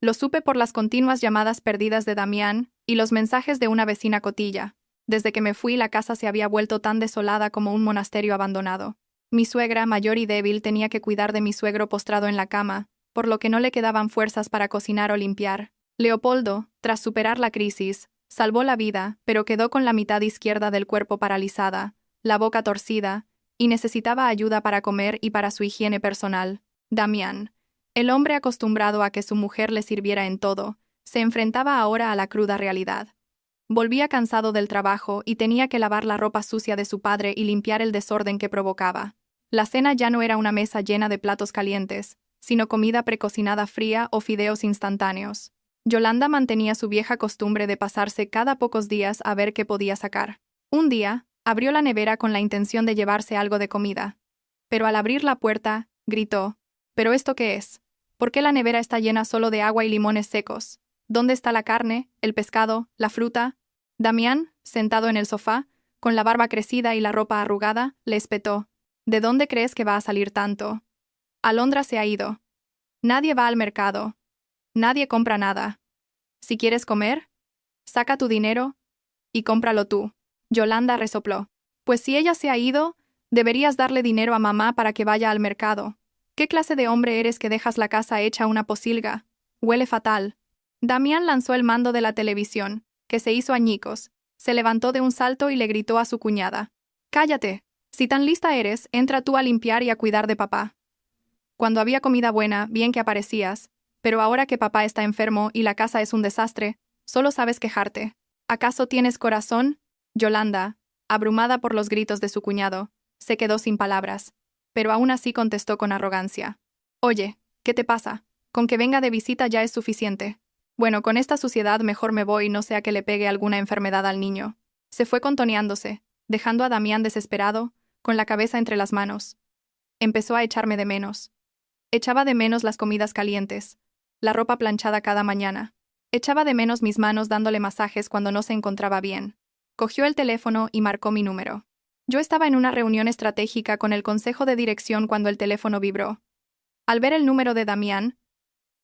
Lo supe por las continuas llamadas perdidas de Damián y los mensajes de una vecina cotilla. Desde que me fui, la casa se había vuelto tan desolada como un monasterio abandonado. Mi suegra, mayor y débil, tenía que cuidar de mi suegro postrado en la cama, por lo que no le quedaban fuerzas para cocinar o limpiar. Leopoldo, tras superar la crisis, salvó la vida, pero quedó con la mitad izquierda del cuerpo paralizada, la boca torcida, y necesitaba ayuda para comer y para su higiene personal. Damián, el hombre acostumbrado a que su mujer le sirviera en todo, se enfrentaba ahora a la cruda realidad. Volvía cansado del trabajo y tenía que lavar la ropa sucia de su padre y limpiar el desorden que provocaba. La cena ya no era una mesa llena de platos calientes, sino comida precocinada fría o fideos instantáneos. Yolanda mantenía su vieja costumbre de pasarse cada pocos días a ver qué podía sacar. Un día, abrió la nevera con la intención de llevarse algo de comida. Pero al abrir la puerta, gritó: ¿pero esto qué es? ¿Por qué la nevera está llena solo de agua y limones secos? ¿Dónde está la carne, el pescado, la fruta? Damián, sentado en el sofá, con la barba crecida y la ropa arrugada, le espetó: ¿de dónde crees que va a salir tanto? Alondra se ha ido. Nadie va al mercado. Nadie compra nada. Si quieres comer, saca tu dinero y cómpralo tú. Yolanda resopló. Pues si ella se ha ido, deberías darle dinero a mamá para que vaya al mercado. ¿Qué clase de hombre eres que dejas la casa hecha una posilga? Huele fatal. Damián lanzó el mando de la televisión, que se hizo añicos, se levantó de un salto y le gritó a su cuñada: «Cállate. Si tan lista eres, entra tú a limpiar y a cuidar de papá. Cuando había comida buena, bien que aparecías, pero ahora que papá está enfermo y la casa es un desastre, solo sabes quejarte. ¿Acaso tienes corazón?» Yolanda, abrumada por los gritos de su cuñado, se quedó sin palabras, pero aún así contestó con arrogancia: «Oye, ¿qué te pasa? Con que venga de visita ya es suficiente. Bueno, con esta suciedad mejor me voy, no sea que le pegue alguna enfermedad al niño». Se fue contoneándose, dejando a Damián desesperado, con la cabeza entre las manos. Empezó a echarme de menos. Echaba de menos las comidas calientes, la ropa planchada cada mañana. Echaba de menos mis manos dándole masajes cuando no se encontraba bien. Cogió el teléfono y marcó mi número. Yo estaba en una reunión estratégica con el consejo de dirección cuando el teléfono vibró. Al ver el número de Damián,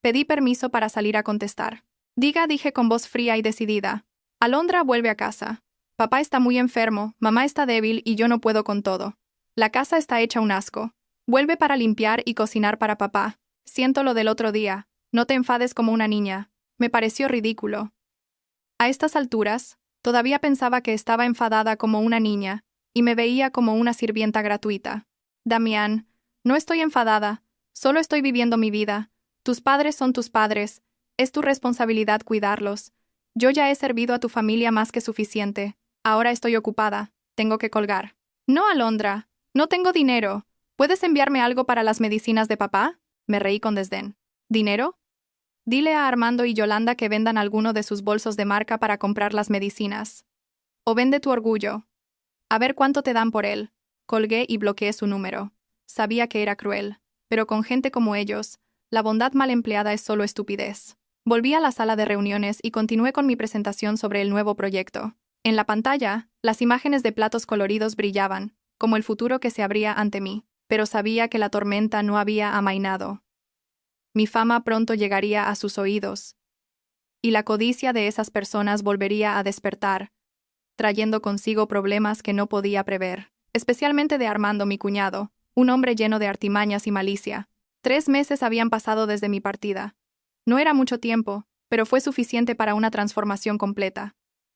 pedí permiso para salir a contestar. «Diga», dije con voz fría y decidida. «Alondra vuelve a casa. Papá está muy enfermo, mamá está débil y yo no puedo con todo. La casa está hecha un asco. Vuelve para limpiar y cocinar para papá. Siento lo del otro día. No te enfades como una niña». Me pareció ridículo. A estas alturas, todavía pensaba que estaba enfadada como una niña, y me veía como una sirvienta gratuita. «Damián, no estoy enfadada, solo estoy viviendo mi vida. Tus padres son tus padres, es tu responsabilidad cuidarlos. Yo ya he servido a tu familia más que suficiente. Ahora estoy ocupada, tengo que colgar». «No, Alondra, no tengo dinero. ¿Puedes enviarme algo para las medicinas de papá?». Me reí con desdén. «¿Dinero? Dile a Armando y Yolanda que vendan alguno de sus bolsos de marca para comprar las medicinas. O vende tu orgullo. A ver cuánto te dan por él». Colgué y bloqueé su número. Sabía que era cruel, pero con gente como ellos, la bondad mal empleada es solo estupidez. Volví a la sala de reuniones y continué con mi presentación sobre el nuevo proyecto. En la pantalla, las imágenes de platos coloridos brillaban, como el futuro que se abría ante mí, pero sabía que la tormenta no había amainado. Mi fama pronto llegaría a sus oídos, y la codicia de esas personas volvería a despertar, trayendo consigo problemas que no podía prever, especialmente de Armando, mi cuñado, un hombre lleno de artimañas y malicia. 3 meses habían pasado desde mi partida. No era mucho tiempo, pero fue suficiente para una transformación completa.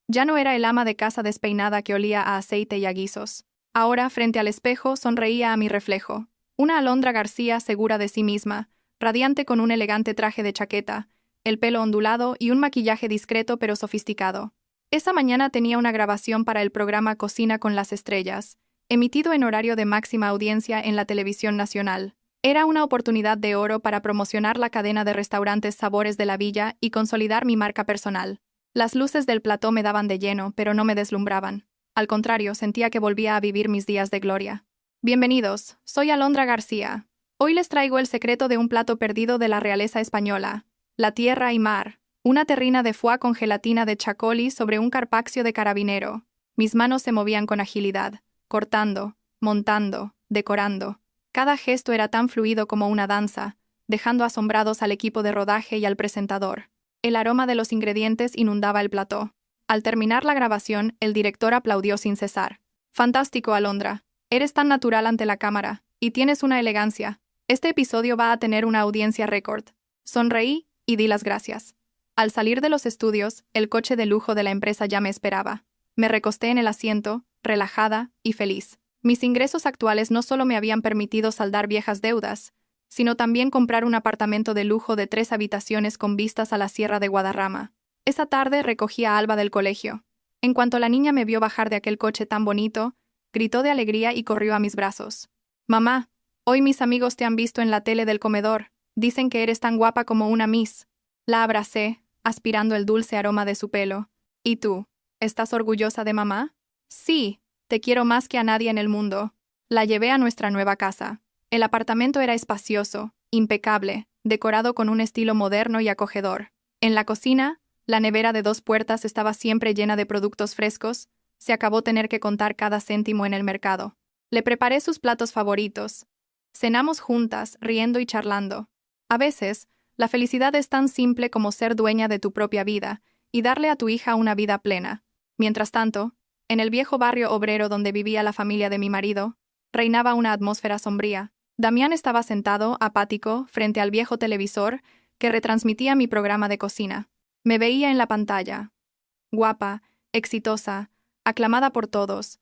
Ya no era el ama de casa despeinada que olía a aceite y a guisos. Ahora, frente al espejo, sonreía a mi reflejo. Una Alondra García segura de sí misma, radiante con un elegante traje de chaqueta, el pelo ondulado y un maquillaje discreto pero sofisticado. Esa mañana tenía una grabación para el programa Cocina con las Estrellas, emitido en horario de máxima audiencia en la televisión nacional. Era una oportunidad de oro para promocionar la cadena de restaurantes Sabores de la Villa y consolidar mi marca personal. Las luces del plató me daban de lleno, pero no me deslumbraban. Al contrario, sentía que volvía a vivir mis días de gloria. Bienvenidos, soy Alondra García. Hoy les traigo el secreto de un plato perdido de la realeza española: la tierra y mar. Una terrina de foie con gelatina de chacoli sobre un carpaccio de carabinero. Mis manos se movían con agilidad, cortando, montando, decorando. Cada gesto era tan fluido como una danza, dejando asombrados al equipo de rodaje y al presentador. El aroma de los ingredientes inundaba el plató. Al terminar la grabación, el director aplaudió sin cesar. «Fantástico, Alondra. Eres tan natural ante la cámara, y tienes una elegancia. Este episodio va a tener una audiencia récord». Sonreí y di las gracias. Al salir de los estudios, el coche de lujo de la empresa ya me esperaba. Me recosté en el asiento, relajada y feliz. Mis ingresos actuales no solo me habían permitido saldar viejas deudas, sino también comprar un apartamento de lujo de 3 habitaciones con vistas a la Sierra de Guadarrama. Esa tarde recogí a Alba del colegio. En cuanto la niña me vio bajar de aquel coche tan bonito, gritó de alegría y corrió a mis brazos. «Mamá, hoy mis amigos te han visto en la tele del comedor. Dicen que eres tan guapa como una Miss». La abracé, aspirando el dulce aroma de su pelo. «¿Y tú? ¿Estás orgullosa de mamá?» «Sí, te quiero más que a nadie en el mundo». La llevé a nuestra nueva casa. El apartamento era espacioso, impecable, decorado con un estilo moderno y acogedor. En la cocina, la nevera de 2 puertas estaba siempre llena de productos frescos. Se acabó tener que contar cada céntimo en el mercado. Le preparé sus platos favoritos. Cenamos juntas, riendo y charlando. A veces, la felicidad es tan simple como ser dueña de tu propia vida y darle a tu hija una vida plena. Mientras tanto, en el viejo barrio obrero donde vivía la familia de mi marido, reinaba una atmósfera sombría. Damián estaba sentado, apático, frente al viejo televisor que retransmitía mi programa de cocina. Me veía en la pantalla. Guapa, exitosa, aclamada por todos.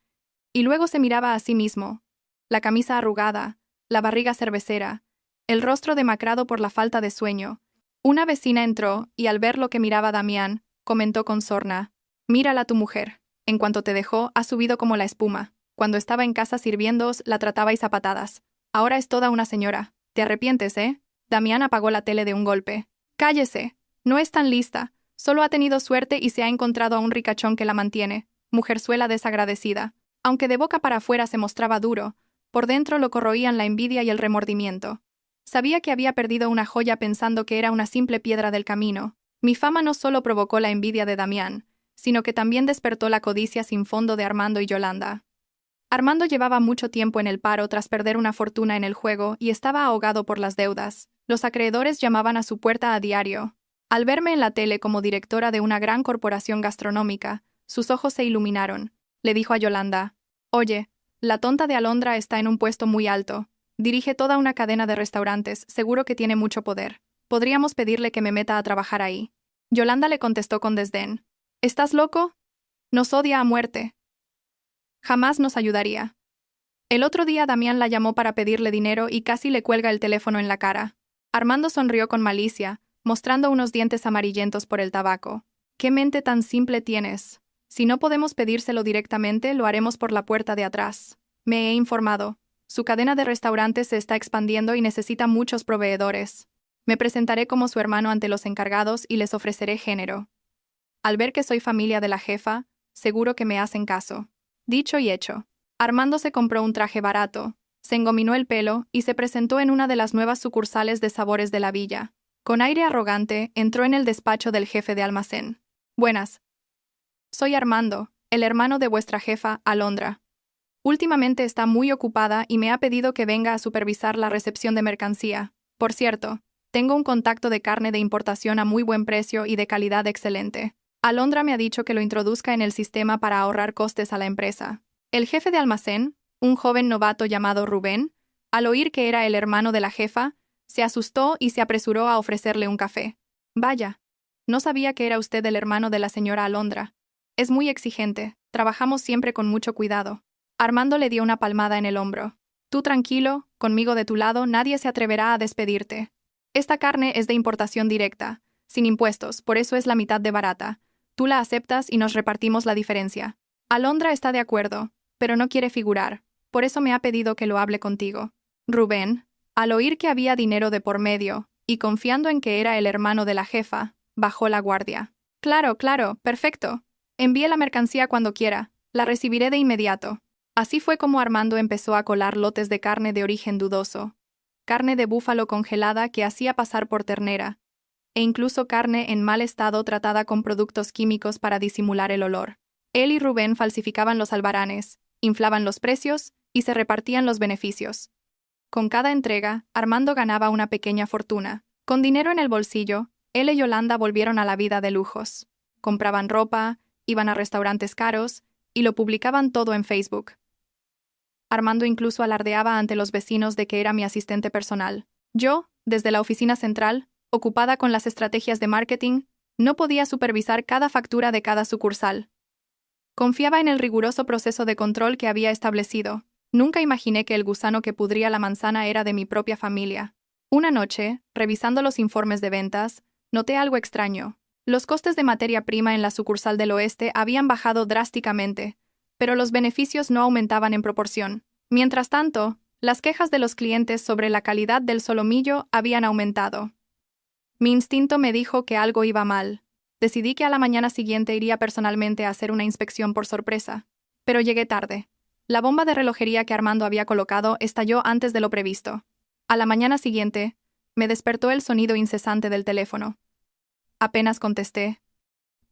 Y luego se miraba a sí mismo. La camisa arrugada, la barriga cervecera, el rostro demacrado por la falta de sueño. Una vecina entró y al ver lo que miraba Damián, comentó con sorna: «Mírala tu mujer. En cuanto te dejó, ha subido como la espuma. Cuando estaba en casa sirviéndoos, la tratabais a patadas. Ahora es toda una señora. ¿Te arrepientes, eh?» Damián apagó la tele de un golpe. «Cállese. No es tan lista. Solo ha tenido suerte y se ha encontrado a un ricachón que la mantiene. Mujerzuela desagradecida». Aunque de boca para afuera se mostraba duro, por dentro lo corroían la envidia y el remordimiento. Sabía que había perdido una joya pensando que era una simple piedra del camino. Mi fama no solo provocó la envidia de Damián, sino que también despertó la codicia sin fondo de Armando y Yolanda. Armando llevaba mucho tiempo en el paro tras perder una fortuna en el juego y estaba ahogado por las deudas. Los acreedores llamaban a su puerta a diario. Al verme en la tele como directora de una gran corporación gastronómica, sus ojos se iluminaron. Le dijo a Yolanda: «Oye, la tonta de Alondra está en un puesto muy alto. Dirige toda una cadena de restaurantes, seguro que tiene mucho poder. Podríamos pedirle que me meta a trabajar ahí». Yolanda le contestó con desdén: «¿Estás loco? Nos odia a muerte. Jamás nos ayudaría». El otro día Damián la llamó para pedirle dinero y casi le cuelga el teléfono en la cara. Armando sonrió con malicia, mostrando unos dientes amarillentos por el tabaco. «¿Qué mente tan simple tienes? Si no podemos pedírselo directamente, lo haremos por la puerta de atrás. Me he informado. Su cadena de restaurantes se está expandiendo y necesita muchos proveedores. Me presentaré como su hermano ante los encargados y les ofreceré género. Al ver que soy familia de la jefa, seguro que me hacen caso». Dicho y hecho. Armando se compró un traje barato, se engominó el pelo y se presentó en una de las nuevas sucursales de Sabores de la Villa. Con aire arrogante, entró en el despacho del jefe de almacén. «Buenas. Soy Armando, el hermano de vuestra jefa, Alondra. Últimamente está muy ocupada y me ha pedido que venga a supervisar la recepción de mercancía. Por cierto, tengo un contacto de carne de importación a muy buen precio y de calidad excelente». Alondra me ha dicho que lo introduzca en el sistema para ahorrar costes a la empresa. El jefe de almacén, un joven novato llamado Rubén, al oír que era el hermano de la jefa, se asustó y se apresuró a ofrecerle un café. Vaya, no sabía que era usted el hermano de la señora Alondra. Es muy exigente, trabajamos siempre con mucho cuidado. Armando le dio una palmada en el hombro. Tú tranquilo, conmigo de tu lado nadie se atreverá a despedirte. Esta carne es de importación directa, sin impuestos, por eso es la mitad de barata. Tú la aceptas y nos repartimos la diferencia. Alondra está de acuerdo, pero no quiere figurar, por eso me ha pedido que lo hable contigo. Rubén, al oír que había dinero de por medio, y confiando en que era el hermano de la jefa, bajó la guardia. Claro, claro, perfecto. Envíe la mercancía cuando quiera, la recibiré de inmediato. Así fue como Armando empezó a colar lotes de carne de origen dudoso. Carne de búfalo congelada que hacía pasar por ternera, e incluso carne en mal estado tratada con productos químicos para disimular el olor. Él y Rubén falsificaban los albaranes, inflaban los precios y se repartían los beneficios. Con cada entrega, Armando ganaba una pequeña fortuna. Con dinero en el bolsillo, él y Yolanda volvieron a la vida de lujos. Compraban ropa, iban a restaurantes caros y lo publicaban todo en Facebook. Armando incluso alardeaba ante los vecinos de que era mi asistente personal. Yo, desde la oficina central, ocupada con las estrategias de marketing, no podía supervisar cada factura de cada sucursal. Confiaba en el riguroso proceso de control que había establecido. Nunca imaginé que el gusano que pudría la manzana era de mi propia familia. Una noche, revisando los informes de ventas, noté algo extraño. Los costes de materia prima en la sucursal del oeste habían bajado drásticamente, pero los beneficios no aumentaban en proporción. Mientras tanto, las quejas de los clientes sobre la calidad del solomillo habían aumentado. Mi instinto me dijo que algo iba mal. Decidí que a la mañana siguiente iría personalmente a hacer una inspección por sorpresa. Pero llegué tarde. La bomba de relojería que Armando había colocado estalló antes de lo previsto. A la mañana siguiente, me despertó el sonido incesante del teléfono. Apenas contesté.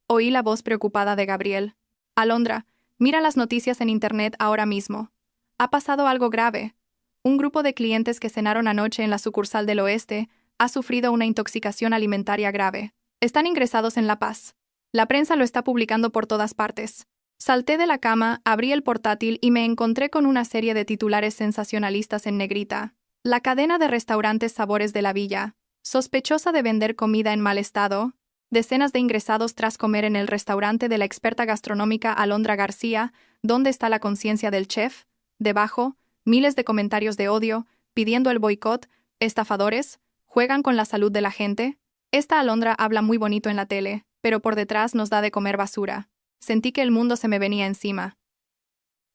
Oí la voz preocupada de Gabriel. Alondra, mira las noticias en internet ahora mismo. Ha pasado algo grave. Un grupo de clientes que cenaron anoche en la sucursal del oeste ha sufrido una intoxicación alimentaria grave. Están ingresados en La Paz. La prensa lo está publicando por todas partes. Salté de la cama, abrí el portátil y me encontré con una serie de titulares sensacionalistas en negrita. La cadena de restaurantes Sabores de la Villa, sospechosa de vender comida en mal estado, decenas de ingresados tras comer en el restaurante de la experta gastronómica Alondra García, ¿dónde está la conciencia del chef? Debajo, miles de comentarios de odio, pidiendo el boicot, estafadores, ¿juegan con la salud de la gente? Esta Alondra habla muy bonito en la tele, pero por detrás nos da de comer basura. Sentí que el mundo se me venía encima.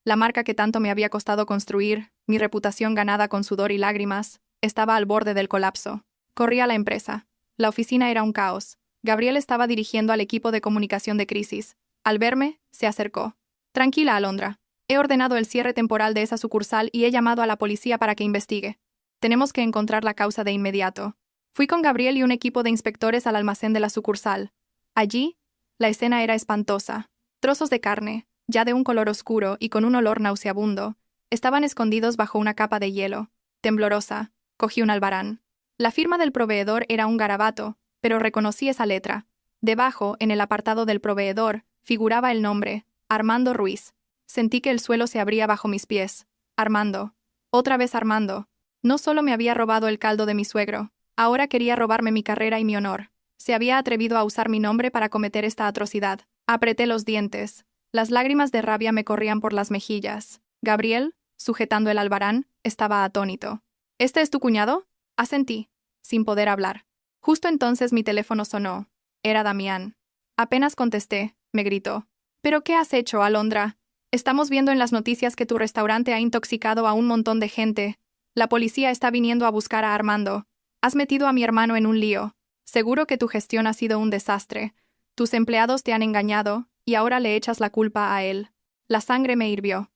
La marca que tanto me había costado construir, mi reputación ganada con sudor y lágrimas, estaba al borde del colapso. Corrí a la empresa. La oficina era un caos. Gabriel estaba dirigiendo al equipo de comunicación de crisis. Al verme, se acercó. Tranquila, Alondra. He ordenado el cierre temporal de esa sucursal y he llamado a la policía para que investigue. Tenemos que encontrar la causa de inmediato. Fui con Gabriel y un equipo de inspectores al almacén de la sucursal. Allí, la escena era espantosa. Trozos de carne, ya de un color oscuro y con un olor nauseabundo, estaban escondidos bajo una capa de hielo. Temblorosa, cogí un albarán. La firma del proveedor era un garabato, pero reconocí esa letra. Debajo, en el apartado del proveedor, figuraba el nombre, Armando Ruiz. Sentí que el suelo se abría bajo mis pies. Armando. Otra vez Armando. No solo me había robado el caldo de mi suegro, ahora quería robarme mi carrera y mi honor. Se había atrevido a usar mi nombre para cometer esta atrocidad. Apreté los dientes. Las lágrimas de rabia me corrían por las mejillas. Gabriel, sujetando el albarán, estaba atónito. ¿Este es tu cuñado? Asentí, sin poder hablar. Justo entonces mi teléfono sonó. Era Damián. Apenas contesté, me gritó. ¿Pero qué has hecho, Alondra? Estamos viendo en las noticias que tu restaurante ha intoxicado a un montón de gente. La policía está viniendo a buscar a Armando. Has metido a mi hermano en un lío. Seguro que tu gestión ha sido un desastre. Tus empleados te han engañado, y ahora le echas la culpa a él. La sangre me hirvió.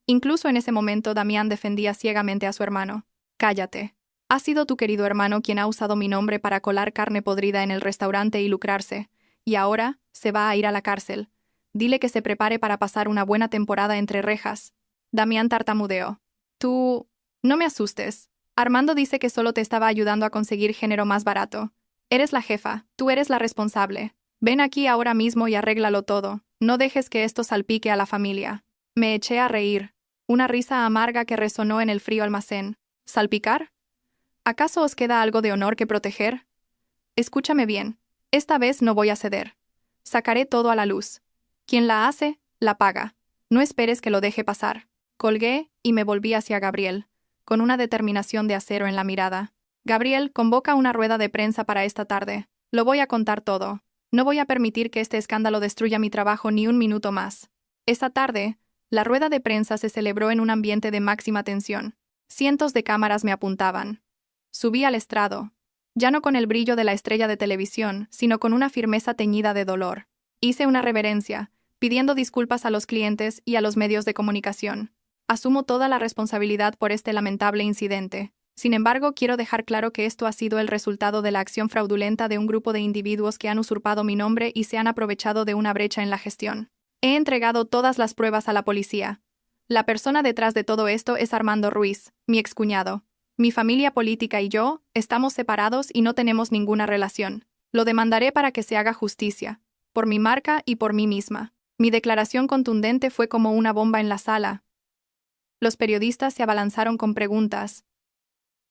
Incluso en ese momento Damián defendía ciegamente a su hermano. Cállate. Ha sido tu querido hermano quien ha usado mi nombre para colar carne podrida en el restaurante y lucrarse, y ahora se va a ir a la cárcel. Dile que se prepare para pasar una buena temporada entre rejas. Damián tartamudeó. Tú... No me asustes. Armando dice que solo te estaba ayudando a conseguir género más barato. Eres la jefa, tú eres la responsable. Ven aquí ahora mismo y arréglalo todo. No dejes que esto salpique a la familia. Me eché a reír. Una risa amarga que resonó en el frío almacén. ¿Salpicar? ¿Acaso os queda algo de honor que proteger? Escúchame bien. Esta vez no voy a ceder. Sacaré todo a la luz. Quien la hace, la paga. No esperes que lo deje pasar. Colgué y me volví hacia Gabriel, con una determinación de acero en la mirada. Gabriel, convoca una rueda de prensa para esta tarde. Lo voy a contar todo. No voy a permitir que este escándalo destruya mi trabajo ni un minuto más. Esa tarde, la rueda de prensa se celebró en un ambiente de máxima tensión. Cientos de cámaras me apuntaban. Subí al estrado, ya no con el brillo de la estrella de televisión, sino con una firmeza teñida de dolor. Hice una reverencia, pidiendo disculpas a los clientes y a los medios de comunicación. Asumo toda la responsabilidad por este lamentable incidente. Sin embargo, quiero dejar claro que esto ha sido el resultado de la acción fraudulenta de un grupo de individuos que han usurpado mi nombre y se han aprovechado de una brecha en la gestión. He entregado todas las pruebas a la policía. La persona detrás de todo esto es Armando Ruiz, mi excuñado. Mi familia política y yo estamos separados y no tenemos ninguna relación. Lo demandaré para que se haga justicia, por mi marca y por mí misma. Mi declaración contundente fue como una bomba en la sala. Los periodistas se abalanzaron con preguntas.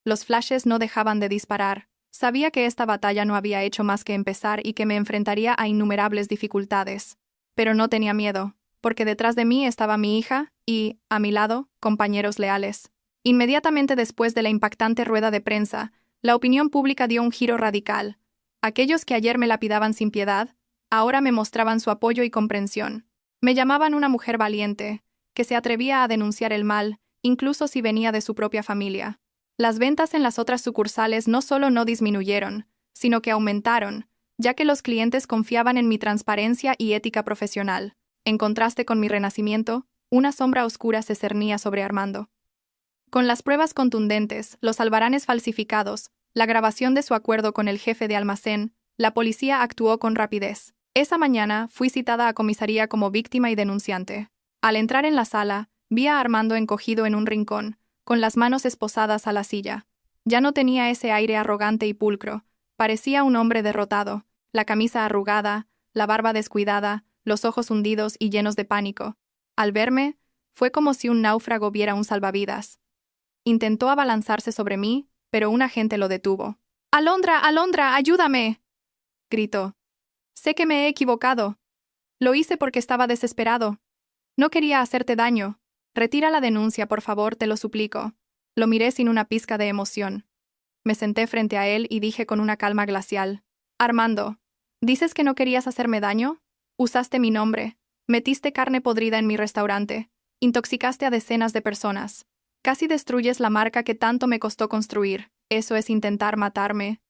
Los flashes no dejaban de disparar. Sabía que esta batalla no había hecho más que empezar y que me enfrentaría a innumerables dificultades. Pero no tenía miedo, porque detrás de mí estaba mi hija y, a mi lado, compañeros leales. Inmediatamente después de la impactante rueda de prensa, la opinión pública dio un giro radical. Aquellos que ayer me lapidaban sin piedad, ahora me mostraban su apoyo y comprensión. Me llamaban una mujer valiente, que se atrevía a denunciar el mal, incluso si venía de su propia familia. Las ventas en las otras sucursales no solo no disminuyeron, sino que aumentaron, ya que los clientes confiaban en mi transparencia y ética profesional. En contraste con mi renacimiento, una sombra oscura se cernía sobre Armando. Con las pruebas contundentes, los albaranes falsificados, la grabación de su acuerdo con el jefe de almacén, la policía actuó con rapidez. Esa mañana fui citada a comisaría como víctima y denunciante. Al entrar en la sala, vi a Armando encogido en un rincón, con las manos esposadas a la silla. Ya no tenía ese aire arrogante y pulcro, parecía un hombre derrotado, la camisa arrugada, la barba descuidada, los ojos hundidos y llenos de pánico. Al verme, fue como si un náufrago viera un salvavidas. Intentó abalanzarse sobre mí, pero un agente lo detuvo. «¡Alondra, Alondra, ayúdame!», gritó. «Sé que me he equivocado. Lo hice porque estaba desesperado. No quería hacerte daño. Retira la denuncia, por favor, te lo suplico». Lo miré sin una pizca de emoción. Me senté frente a él y dije con una calma glacial. «Armando, ¿dices que no querías hacerme daño? Usaste mi nombre. Metiste carne podrida en mi restaurante. Intoxicaste a decenas de personas. Casi destruyes la marca que tanto me costó construir. Eso es intentar matarme.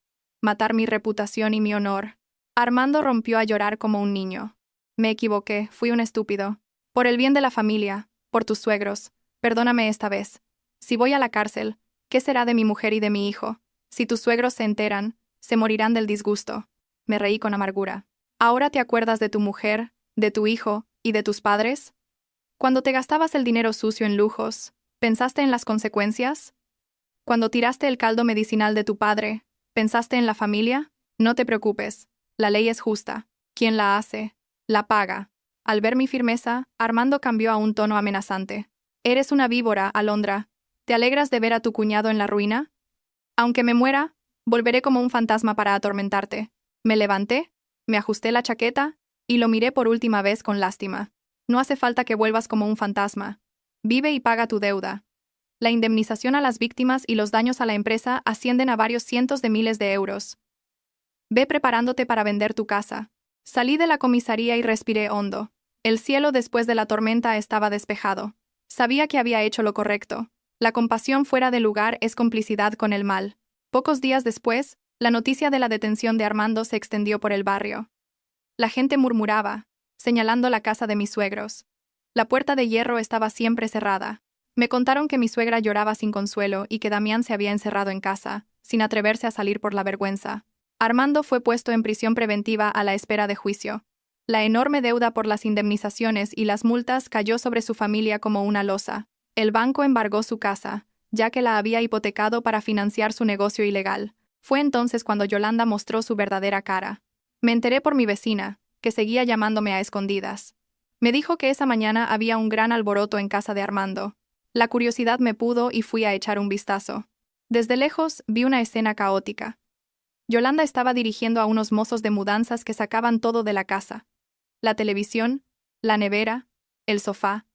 Matar mi reputación y mi honor». Armando rompió a llorar como un niño. «Me equivoqué, fui un estúpido. Por el bien de la familia, por tus suegros, perdóname esta vez. Si voy a la cárcel, ¿qué será de mi mujer y de mi hijo? Si tus suegros se enteran, se morirán del disgusto». Me reí con amargura. «¿Ahora te acuerdas de tu mujer, de tu hijo y de tus padres? Cuando te gastabas el dinero sucio en lujos, ¿pensaste en las consecuencias? Cuando tiraste el caldo medicinal de tu padre, ¿pensaste en la familia? No te preocupes, la ley es justa. Quien la hace, la paga». Al ver mi firmeza, Armando cambió a un tono amenazante. «Eres una víbora, Alondra. ¿Te alegras de ver a tu cuñado en la ruina? Aunque me muera, volveré como un fantasma para atormentarte». Me levanté, me ajusté la chaqueta y lo miré por última vez con lástima. «No hace falta que vuelvas como un fantasma. Vive y paga tu deuda. La indemnización a las víctimas y los daños a la empresa ascienden a varios cientos de miles de euros. Ve preparándote para vender tu casa». Salí de la comisaría y respiré hondo. El cielo después de la tormenta estaba despejado. Sabía que había hecho lo correcto. La compasión fuera de lugar es complicidad con el mal. Pocos días después, la noticia de la detención de Armando se extendió por el barrio. La gente murmuraba, señalando la casa de mis suegros. La puerta de hierro estaba siempre cerrada. Me contaron que mi suegra lloraba sin consuelo y que Damián se había encerrado en casa, sin atreverse a salir por la vergüenza. Armando fue puesto en prisión preventiva a la espera de juicio. La enorme deuda por las indemnizaciones y las multas cayó sobre su familia como una losa. El banco embargó su casa, ya que la había hipotecado para financiar su negocio ilegal. Fue entonces cuando Yolanda mostró su verdadera cara. Me enteré por mi vecina, que seguía llamándome a escondidas. Me dijo que esa mañana había un gran alboroto en casa de Armando. La curiosidad me pudo y fui a echar un vistazo. Desde lejos vi una escena caótica. Yolanda estaba dirigiendo a unos mozos de mudanzas que sacaban todo de la casa. La televisión, la nevera, el sofá.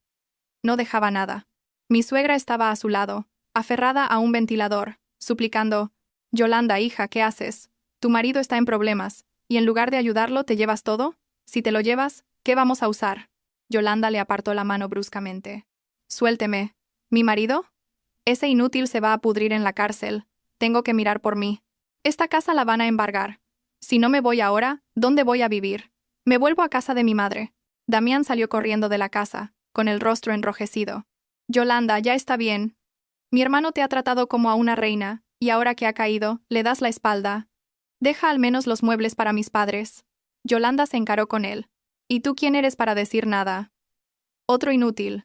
No dejaba nada. Mi suegra estaba a su lado, aferrada a un ventilador, suplicando: «Yolanda, hija, ¿qué haces? Tu marido está en problemas, y en lugar de ayudarlo te llevas todo. Si te lo llevas, ¿qué vamos a usar?». Yolanda le apartó la mano bruscamente. «Suélteme. ¿Mi marido? Ese inútil se va a pudrir en la cárcel. Tengo que mirar por mí. Esta casa la van a embargar. Si no me voy ahora, ¿dónde voy a vivir? Me vuelvo a casa de mi madre». Damián salió corriendo de la casa, con el rostro enrojecido. «Yolanda, ya está bien. Mi hermano te ha tratado como a una reina, y ahora que ha caído, le das la espalda. Deja al menos los muebles para mis padres». Yolanda se encaró con él. «¿Y tú quién eres para decir nada? Otro inútil.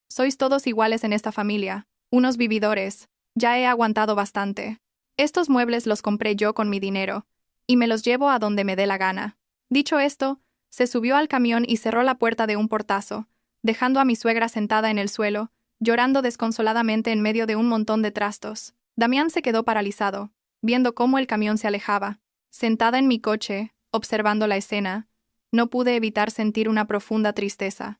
Sois todos iguales en esta familia, unos vividores. Ya he aguantado bastante. Estos muebles los compré yo con mi dinero, y me los llevo a donde me dé la gana». Dicho esto, se subió al camión y cerró la puerta de un portazo, dejando a mi suegra sentada en el suelo, llorando desconsoladamente en medio de un montón de trastos. Damián se quedó paralizado, viendo cómo el camión se alejaba. Sentada en mi coche, observando la escena, no pude evitar sentir una profunda tristeza.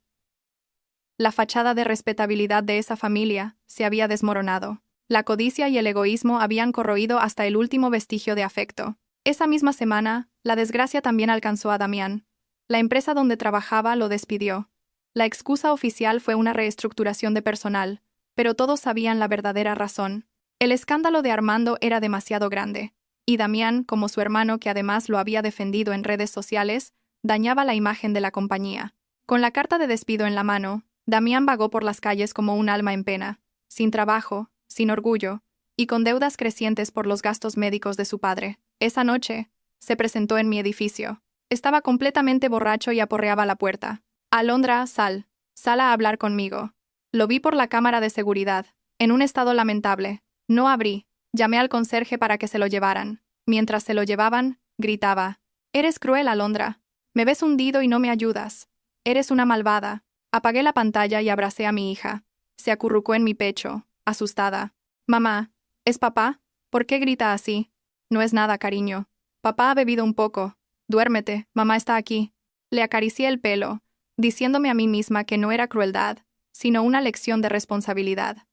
La fachada de respetabilidad de esa familia se había desmoronado. La codicia y el egoísmo habían corroído hasta el último vestigio de afecto. Esa misma semana, la desgracia también alcanzó a Damián. La empresa donde trabajaba lo despidió. La excusa oficial fue una reestructuración de personal, pero todos sabían la verdadera razón. El escándalo de Armando era demasiado grande, y Damián, como su hermano que además lo había defendido en redes sociales, dañaba la imagen de la compañía. Con la carta de despido en la mano, Damián vagó por las calles como un alma en pena, sin trabajo, sin orgullo, y con deudas crecientes por los gastos médicos de su padre. Esa noche, se presentó en mi edificio. Estaba completamente borracho y aporreaba la puerta. «Alondra, sal a hablar conmigo». Lo vi por la cámara de seguridad, en un estado lamentable. No abrí. Llamé al conserje para que se lo llevaran. Mientras se lo llevaban, gritaba: «Eres cruel, Alondra. Me ves hundido y no me ayudas. Eres una malvada». Apagué la pantalla y abracé a mi hija. Se acurrucó en mi pecho, asustada. «Mamá, ¿es papá? ¿Por qué grita así?». «No es nada, cariño. Papá ha bebido un poco. Duérmete, mamá está aquí». Le acaricié el pelo, diciéndome a mí misma que no era crueldad, sino una lección de responsabilidad.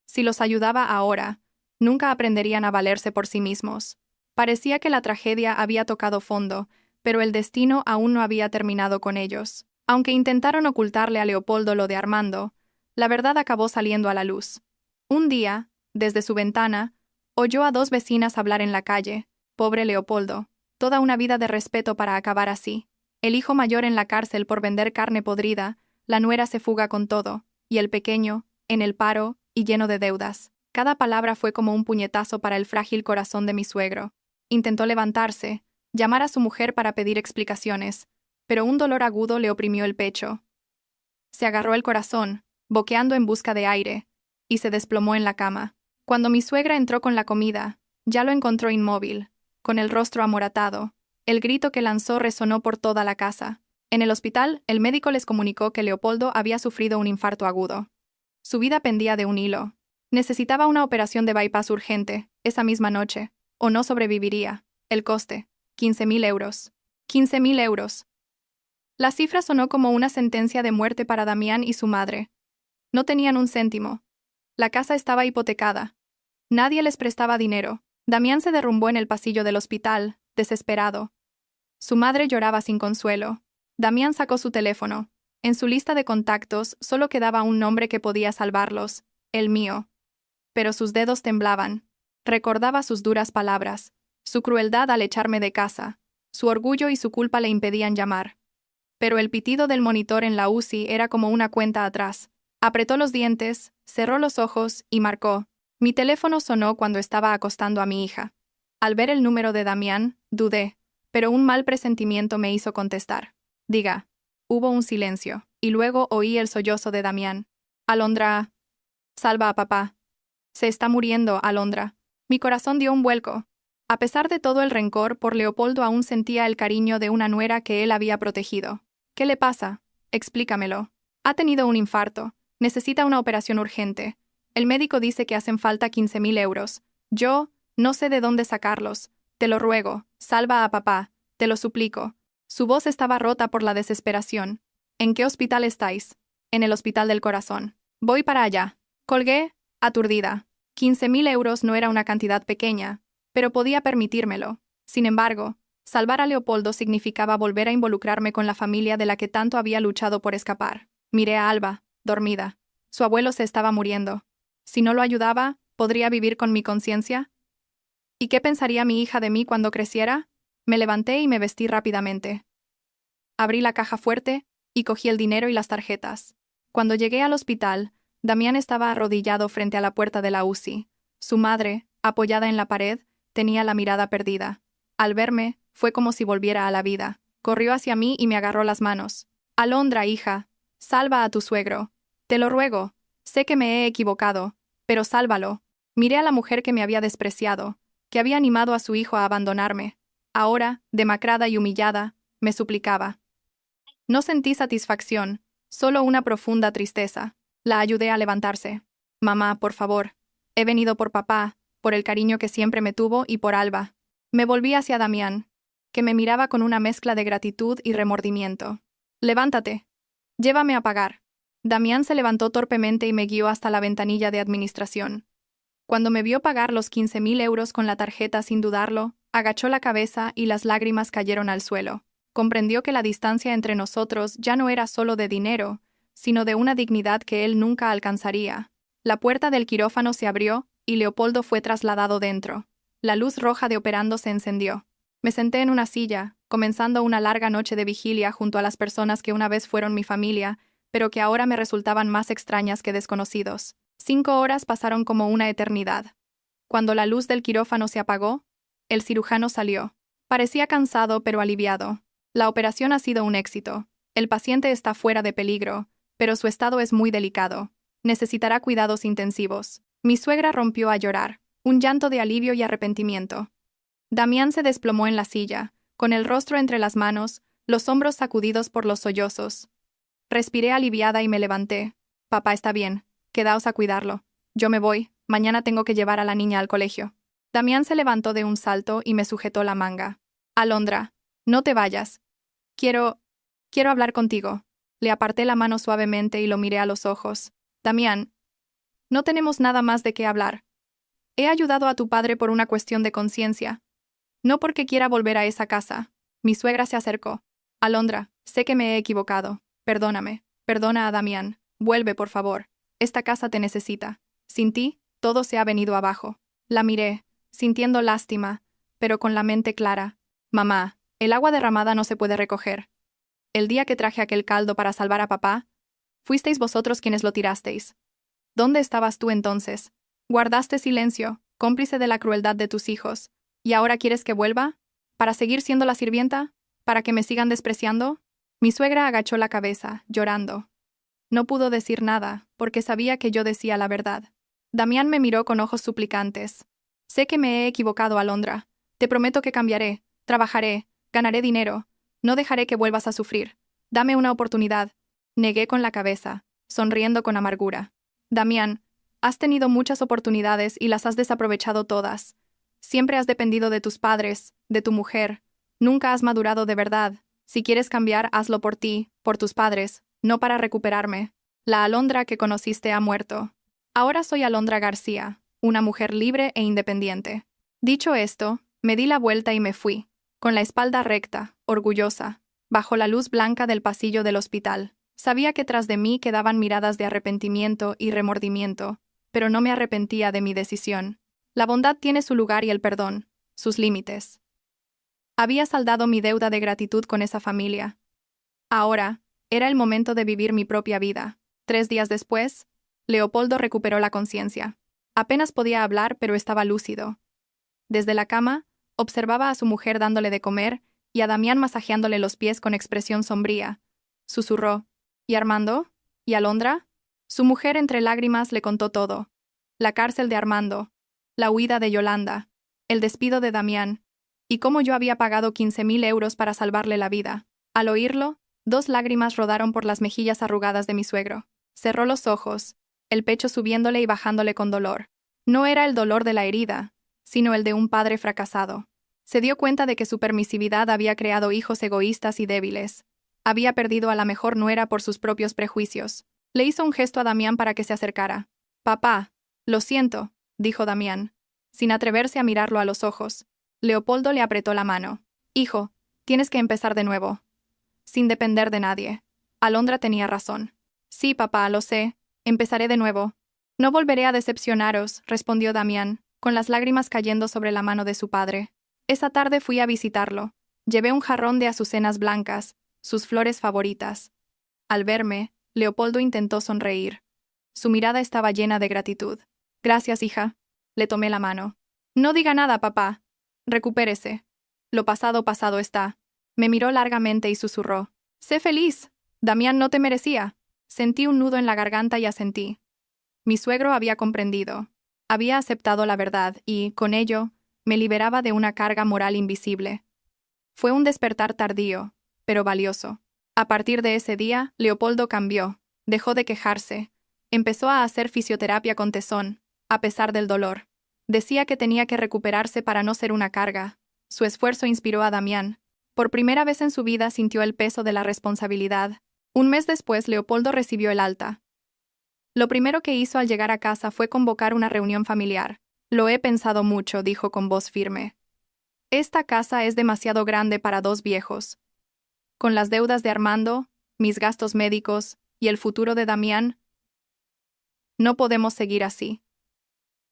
Si los ayudaba ahora, nunca aprenderían a valerse por sí mismos. Parecía que la tragedia había tocado fondo, pero el destino aún no había terminado con ellos. Aunque intentaron ocultarle a Leopoldo lo de Armando, la verdad acabó saliendo a la luz. Un día, desde su ventana, oyó a dos vecinas hablar en la calle. Pobre Leopoldo, toda una vida de respeto para acabar así. El hijo mayor en la cárcel por vender carne podrida, la nuera se fuga con todo, y el pequeño, en el paro y lleno de deudas. Cada palabra fue como un puñetazo para el frágil corazón de mi suegro. Intentó levantarse, llamar a su mujer para pedir explicaciones, pero un dolor agudo le oprimió el pecho. Se agarró el corazón, boqueando en busca de aire, y se desplomó en la cama. Cuando mi suegra entró con la comida, ya lo encontró inmóvil, con el rostro amoratado. El grito que lanzó resonó por toda la casa. En el hospital, el médico les comunicó que Leopoldo había sufrido un infarto agudo. Su vida pendía de un hilo. Necesitaba una operación de bypass urgente, esa misma noche, o no sobreviviría. El coste: 15.000 euros. 15.000 euros. La cifra sonó como una sentencia de muerte para Damián y su madre. No tenían un céntimo. La casa estaba hipotecada. Nadie les prestaba dinero. Damián se derrumbó en el pasillo del hospital, desesperado. Su madre lloraba sin consuelo. Damián sacó su teléfono. En su lista de contactos solo quedaba un nombre que podía salvarlos: el mío. Pero sus dedos temblaban. Recordaba sus duras palabras, su crueldad al echarme de casa. Su orgullo y su culpa le impedían llamar. Pero el pitido del monitor en la UCI era como una cuenta atrás. Apretó los dientes, cerró los ojos y marcó. Mi teléfono sonó cuando estaba acostando a mi hija. Al ver el número de Damián, dudé, pero un mal presentimiento me hizo contestar. «Diga». Hubo un silencio, y luego oí el sollozo de Damián. «Alondra, salva a papá. Se está muriendo, Alondra». Mi corazón dio un vuelco. A pesar de todo el rencor por Leopoldo, aún sentía el cariño de una nuera que él había protegido. ¿Qué le pasa? Explícamelo. Ha tenido un infarto. Necesita una operación urgente. El médico dice que hacen falta 15.000 euros. Yo no sé de dónde sacarlos. Te lo ruego, salva a papá. Te lo suplico. Su voz estaba rota por la desesperación. ¿En qué hospital estáis? En el Hospital del Corazón. Voy para allá. Colgué, aturdida. 15.000 euros no era una cantidad pequeña, pero podía permitírmelo. Sin embargo, salvar a Leopoldo significaba volver a involucrarme con la familia de la que tanto había luchado por escapar. Miré a Alba, dormida. Su abuelo se estaba muriendo. Si no lo ayudaba, ¿podría vivir con mi conciencia? ¿Y qué pensaría mi hija de mí cuando creciera? Me levanté y me vestí rápidamente. Abrí la caja fuerte y cogí el dinero y las tarjetas. Cuando llegué al hospital, Damián estaba arrodillado frente a la puerta de la UCI. Su madre, apoyada en la pared, tenía la mirada perdida. Al verme, fue como si volviera a la vida. Corrió hacia mí y me agarró las manos. Alondra, hija, salva a tu suegro. Te lo ruego. Sé que me he equivocado, pero sálvalo. Miré a la mujer que me había despreciado, que había animado a su hijo a abandonarme. Ahora, demacrada y humillada, me suplicaba. No sentí satisfacción, solo una profunda tristeza. La ayudé a levantarse. Mamá, por favor. He venido por papá, por el cariño que siempre me tuvo y por Alba. Me volví hacia Damián, que me miraba con una mezcla de gratitud y remordimiento. Levántate. Llévame a pagar. Damián se levantó torpemente y me guió hasta la ventanilla de administración. Cuando me vio pagar los 15.000 euros con la tarjeta sin dudarlo, agachó la cabeza y las lágrimas cayeron al suelo. Comprendió que la distancia entre nosotros ya no era solo de dinero, sino de una dignidad que él nunca alcanzaría. La puerta del quirófano se abrió y Leopoldo fue trasladado dentro. La luz roja de operando se encendió. Me senté en una silla, comenzando una larga noche de vigilia junto a las personas que una vez fueron mi familia, pero que ahora me resultaban más extrañas que desconocidos. 5 horas pasaron como una eternidad. Cuando la luz del quirófano se apagó, el cirujano salió. Parecía cansado pero aliviado. La operación ha sido un éxito. El paciente está fuera de peligro, pero su estado es muy delicado. Necesitará cuidados intensivos. Mi suegra rompió a llorar, un llanto de alivio y arrepentimiento. Damián se desplomó en la silla, con el rostro entre las manos, los hombros sacudidos por los sollozos. Respiré aliviada y me levanté. Papá está bien. Quedaos a cuidarlo. Yo me voy. Mañana tengo que llevar a la niña al colegio. Damián se levantó de un salto y me sujetó la manga. Alondra, no te vayas. Quiero hablar contigo. Le aparté la mano suavemente y lo miré a los ojos. Damián, no tenemos nada más de qué hablar. He ayudado a tu padre por una cuestión de conciencia. No porque quiera volver a esa casa. Mi suegra se acercó. Alondra, sé que me he equivocado. Perdóname. Perdona a Damián. Vuelve, por favor. Esta casa te necesita. Sin ti, todo se ha venido abajo. La miré, sintiendo lástima, pero con la mente clara. Mamá, el agua derramada no se puede recoger. El día que traje aquel caldo para salvar a papá, fuisteis vosotros quienes lo tirasteis. ¿Dónde estabas tú entonces? Guardaste silencio, cómplice de la crueldad de tus hijos. ¿Y ahora quieres que vuelva? ¿Para seguir siendo la sirvienta? ¿Para que me sigan despreciando? Mi suegra agachó la cabeza, llorando. No pudo decir nada, porque sabía que yo decía la verdad. Damián me miró con ojos suplicantes. Sé que me he equivocado, Alondra. Te prometo que cambiaré, trabajaré, ganaré dinero. No dejaré que vuelvas a sufrir. Dame una oportunidad. Negué con la cabeza, sonriendo con amargura. Damián, has tenido muchas oportunidades y las has desaprovechado todas. Siempre has dependido de tus padres, de tu mujer. Nunca has madurado de verdad. Si quieres cambiar, hazlo por ti, por tus padres, no para recuperarme. La Alondra que conociste ha muerto. Ahora soy Alondra García, una mujer libre e independiente. Dicho esto, me di la vuelta y me fui, con la espalda recta, orgullosa, bajo la luz blanca del pasillo del hospital. Sabía que tras de mí quedaban miradas de arrepentimiento y remordimiento, pero no me arrepentía de mi decisión. La bondad tiene su lugar y el perdón, sus límites. Había saldado mi deuda de gratitud con esa familia. Ahora, era el momento de vivir mi propia vida. 3 días después, Leopoldo recuperó la conciencia. Apenas podía hablar, pero estaba lúcido. Desde la cama, observaba a su mujer dándole de comer y a Damián masajeándole los pies con expresión sombría. Susurró. ¿Y Armando? ¿Y Alondra? Su mujer entre lágrimas le contó todo. La cárcel de Armando. La huida de Yolanda. el despido de Damián, y cómo yo había pagado 15.000 euros para salvarle la vida. Al oírlo, 2 lágrimas rodaron por las mejillas arrugadas de mi suegro. Cerró los ojos, el pecho subiéndole y bajándole con dolor. No era el dolor de la herida, sino el de un padre fracasado. Se dio cuenta de que su permisividad había creado hijos egoístas y débiles. Había perdido a la mejor nuera por sus propios prejuicios. Le hizo un gesto a Damián para que se acercara. «Papá, lo siento», dijo Damián, sin atreverse a mirarlo a los ojos. Leopoldo le apretó la mano. «Hijo, tienes que empezar de nuevo. Sin depender de nadie». Alondra tenía razón. «Sí, papá, lo sé. Empezaré de nuevo». «No volveré a decepcionaros», respondió Damián, con las lágrimas cayendo sobre la mano de su padre. Esa tarde fui a visitarlo. Llevé un jarrón de azucenas blancas, sus flores favoritas. Al verme, Leopoldo intentó sonreír. Su mirada estaba llena de gratitud. «Gracias, hija». Le tomé la mano. «No diga nada, papá. Recupérese. Lo pasado pasado está». Me miró largamente y susurró. «Sé feliz. Damián no te merecía». Sentí un nudo en la garganta y asentí. Mi suegro había comprendido. Había aceptado la verdad y, con ello, me liberaba de una carga moral invisible. Fue un despertar tardío, pero valioso. A partir de ese día, Leopoldo cambió, dejó de quejarse, empezó a hacer fisioterapia con tesón, a pesar del dolor. Decía que tenía que recuperarse para no ser una carga. Su esfuerzo inspiró a Damián. Por primera vez en su vida sintió el peso de la responsabilidad. Un mes después, Leopoldo recibió el alta. Lo primero que hizo al llegar a casa fue convocar una reunión familiar. «Lo he pensado mucho», dijo con voz firme. «Esta casa es demasiado grande para 2 viejos. Con las deudas de Armando, mis gastos médicos y el futuro de Damián, no podemos seguir así.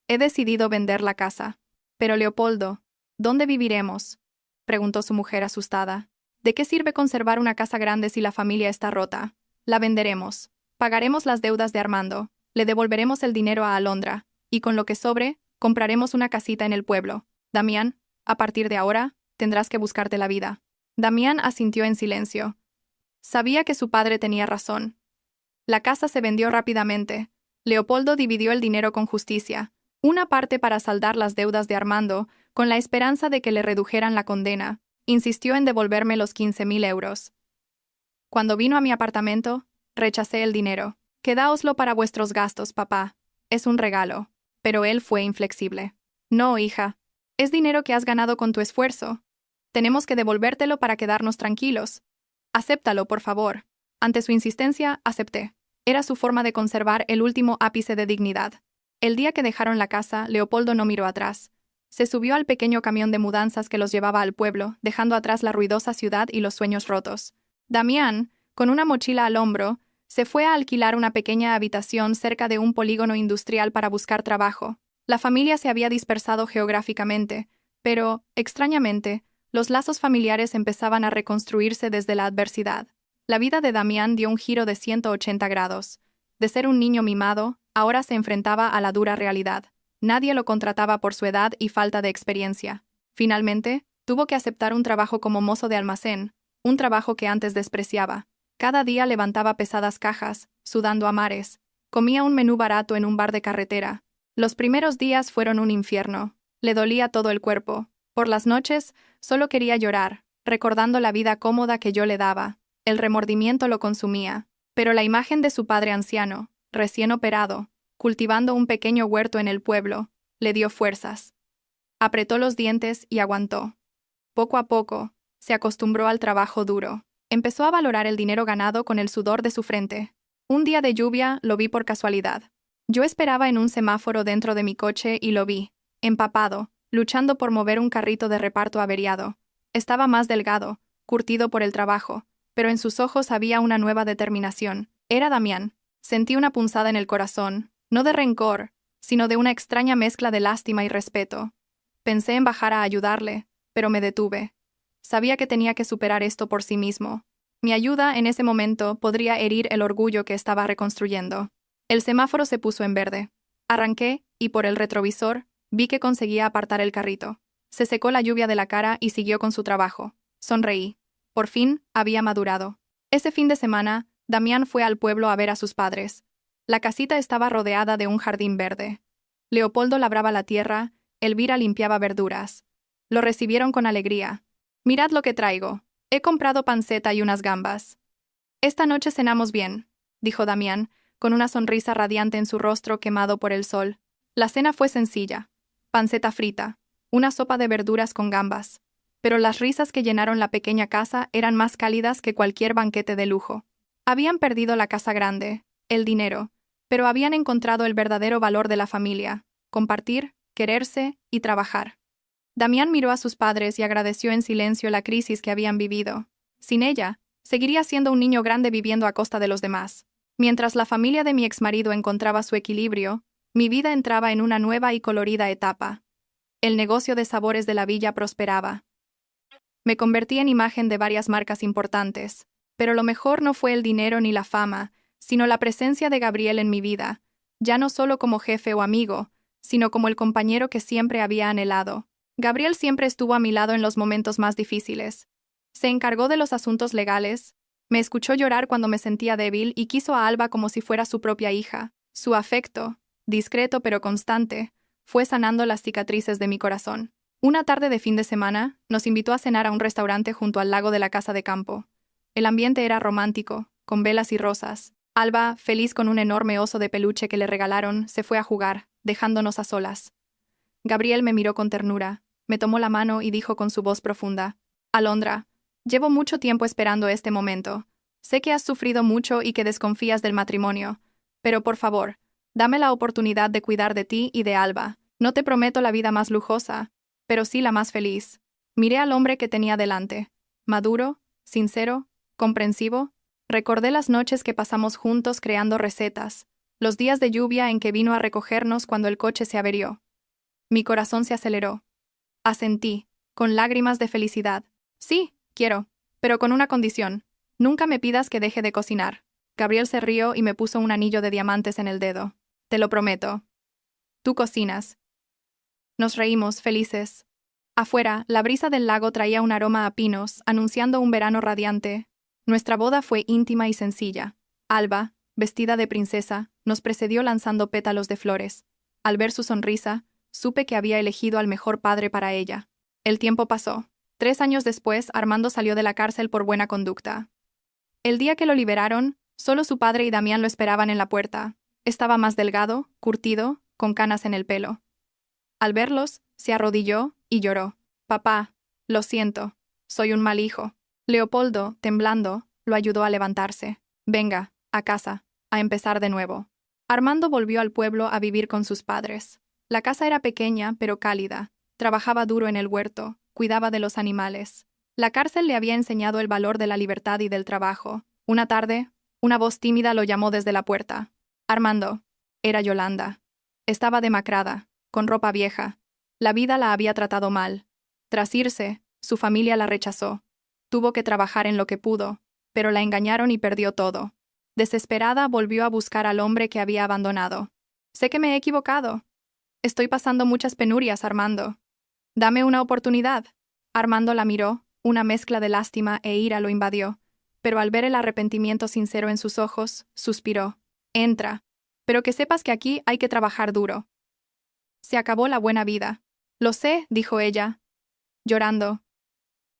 He decidido vender la casa». «Pero Leopoldo, ¿dónde viviremos?», preguntó su mujer asustada. «¿De qué sirve conservar una casa grande si la familia está rota? La venderemos. Pagaremos las deudas de Armando, le devolveremos el dinero a Alondra, y con lo que sobre, compraremos una casita en el pueblo. Damián, a partir de ahora, tendrás que buscarte la vida». Damián asintió en silencio. Sabía que su padre tenía razón. La casa se vendió rápidamente. Leopoldo dividió el dinero con justicia, una parte para saldar las deudas de Armando, con la esperanza de que le redujeran la condena. Insistió en devolverme los 15.000 euros. Cuando vino a mi apartamento, rechacé el dinero. «Quedáoslo para vuestros gastos, papá. Es un regalo». Pero él fue inflexible. «No, hija. Es dinero que has ganado con tu esfuerzo. Tenemos que devolvértelo para quedarnos tranquilos. Acéptalo, por favor». Ante su insistencia, acepté. Era su forma de conservar el último ápice de dignidad. El día que dejaron la casa, Leopoldo no miró atrás. Se subió al pequeño camión de mudanzas que los llevaba al pueblo, dejando atrás la ruidosa ciudad y los sueños rotos. Damián, con una mochila al hombro, se fue a alquilar una pequeña habitación cerca de un polígono industrial para buscar trabajo. La familia se había dispersado geográficamente, pero, extrañamente, los lazos familiares empezaban a reconstruirse desde la adversidad. La vida de Damián dio un giro de 180 grados. De ser un niño mimado, ahora se enfrentaba a la dura realidad. Nadie lo contrataba por su edad y falta de experiencia. Finalmente, tuvo que aceptar un trabajo como mozo de almacén, un trabajo que antes despreciaba. Cada día levantaba pesadas cajas, sudando a mares. Comía un menú barato en un bar de carretera. Los primeros días fueron un infierno. Le dolía todo el cuerpo. Por las noches, solo quería llorar, recordando la vida cómoda que yo le daba. El remordimiento lo consumía. Pero la imagen de su padre anciano, recién operado, cultivando un pequeño huerto en el pueblo, le dio fuerzas. Apretó los dientes y aguantó. Poco a poco, se acostumbró al trabajo duro. Empezó a valorar el dinero ganado con el sudor de su frente. Un día de lluvia lo vi por casualidad. Yo esperaba en un semáforo dentro de mi coche y lo vi, empapado, luchando por mover un carrito de reparto averiado. Estaba más delgado, curtido por el trabajo, pero en sus ojos había una nueva determinación. Era Damián. Sentí una punzada en el corazón, no de rencor, sino de una extraña mezcla de lástima y respeto. Pensé en bajar a ayudarle, pero me detuve. Sabía que tenía que superar esto por sí mismo. Mi ayuda en ese momento podría herir el orgullo que estaba reconstruyendo. El semáforo se puso en verde. Arranqué, y por el retrovisor, vi que conseguía apartar el carrito. Se secó la lluvia de la cara y siguió con su trabajo. Sonreí. Por fin, había madurado. Ese fin de semana, Damián fue al pueblo a ver a sus padres. La casita estaba rodeada de un jardín verde. Leopoldo labraba la tierra, Elvira limpiaba verduras. Lo recibieron con alegría. Mirad lo que traigo. He comprado panceta y unas gambas. Esta noche cenamos bien, dijo Damián, con una sonrisa radiante en su rostro quemado por el sol. La cena fue sencilla. Panceta frita, una sopa de verduras con gambas. Pero las risas que llenaron la pequeña casa eran más cálidas que cualquier banquete de lujo. Habían perdido la casa grande, el dinero, pero habían encontrado el verdadero valor de la familia: compartir, quererse y trabajar. Damián miró a sus padres y agradeció en silencio la crisis que habían vivido. Sin ella, seguiría siendo un niño grande viviendo a costa de los demás. Mientras la familia de mi exmarido encontraba su equilibrio, mi vida entraba en una nueva y colorida etapa. El negocio de sabores de la villa prosperaba. Me convertí en imagen de varias marcas importantes, pero lo mejor no fue el dinero ni la fama, sino la presencia de Gabriel en mi vida, ya no solo como jefe o amigo, sino como el compañero que siempre había anhelado. Gabriel siempre estuvo a mi lado en los momentos más difíciles. Se encargó de los asuntos legales, me escuchó llorar cuando me sentía débil y quiso a Alba como si fuera su propia hija. Su afecto, discreto pero constante, fue sanando las cicatrices de mi corazón. Una tarde de fin de semana, nos invitó a cenar a un restaurante junto al lago de la casa de campo. El ambiente era romántico, con velas y rosas. Alba, feliz con un enorme oso de peluche que le regalaron, se fue a jugar, dejándonos a solas. Gabriel me miró con ternura, me tomó la mano y dijo con su voz profunda: Alondra, llevo mucho tiempo esperando este momento. Sé que has sufrido mucho y que desconfías del matrimonio, pero por favor, dame la oportunidad de cuidar de ti y de Alba. No te prometo la vida más lujosa, pero sí la más feliz. Miré al hombre que tenía delante. Maduro, sincero, comprensivo. Recordé las noches que pasamos juntos creando recetas, los días de lluvia en que vino a recogernos cuando el coche se averió. Mi corazón se aceleró. Asentí, con lágrimas de felicidad. Sí, quiero, pero con una condición. Nunca me pidas que deje de cocinar. Gabriel se rió y me puso un anillo de diamantes en el dedo. Te lo prometo. Tú cocinas. Nos reímos, felices. Afuera, la brisa del lago traía un aroma a pinos, anunciando un verano radiante. Nuestra boda fue íntima y sencilla. Alba, vestida de princesa, nos precedió lanzando pétalos de flores. Al ver su sonrisa, supe que había elegido al mejor padre para ella. El tiempo pasó. 3 años después, Armando salió de la cárcel por buena conducta. El día que lo liberaron, solo su padre y Damián lo esperaban en la puerta. Estaba más delgado, curtido, con canas en el pelo. Al verlos, se arrodilló y lloró. Papá, lo siento, soy un mal hijo. Leopoldo, temblando, lo ayudó a levantarse. Venga, a casa, a empezar de nuevo. Armando volvió al pueblo a vivir con sus padres. La casa era pequeña, pero cálida. Trabajaba duro en el huerto, cuidaba de los animales. La cárcel le había enseñado el valor de la libertad y del trabajo. Una tarde, una voz tímida lo llamó desde la puerta. Armando. Era Yolanda. Estaba demacrada, con ropa vieja. La vida la había tratado mal. Tras irse, su familia la rechazó. Tuvo que trabajar en lo que pudo, pero la engañaron y perdió todo. Desesperada, volvió a buscar al hombre que había abandonado. Sé que me he equivocado. Estoy pasando muchas penurias, Armando. Dame una oportunidad. Armando la miró, una mezcla de lástima e ira lo invadió, pero al ver el arrepentimiento sincero en sus ojos, suspiró. Entra. Pero que sepas que aquí hay que trabajar duro. Se acabó la buena vida. Lo sé, dijo ella, llorando.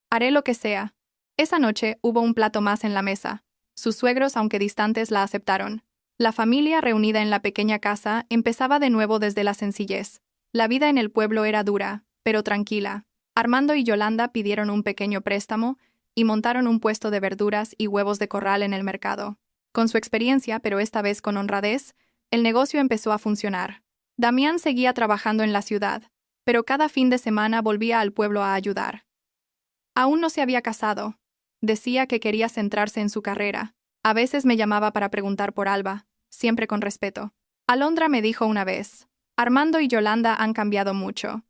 Haré lo que sea. Esa noche hubo un plato más en la mesa. Sus suegros, aunque distantes, la aceptaron. La familia, reunida en la pequeña casa, empezaba de nuevo desde la sencillez. La vida en el pueblo era dura, pero tranquila. Armando y Yolanda pidieron un pequeño préstamo y montaron un puesto de verduras y huevos de corral en el mercado. Con su experiencia, pero esta vez con honradez, el negocio empezó a funcionar. Damián seguía trabajando en la ciudad, pero cada fin de semana volvía al pueblo a ayudar. Aún no se había casado. Decía que quería centrarse en su carrera. A veces me llamaba para preguntar por Alba, siempre con respeto. Alondra me dijo una vez: Armando y Yolanda han cambiado mucho.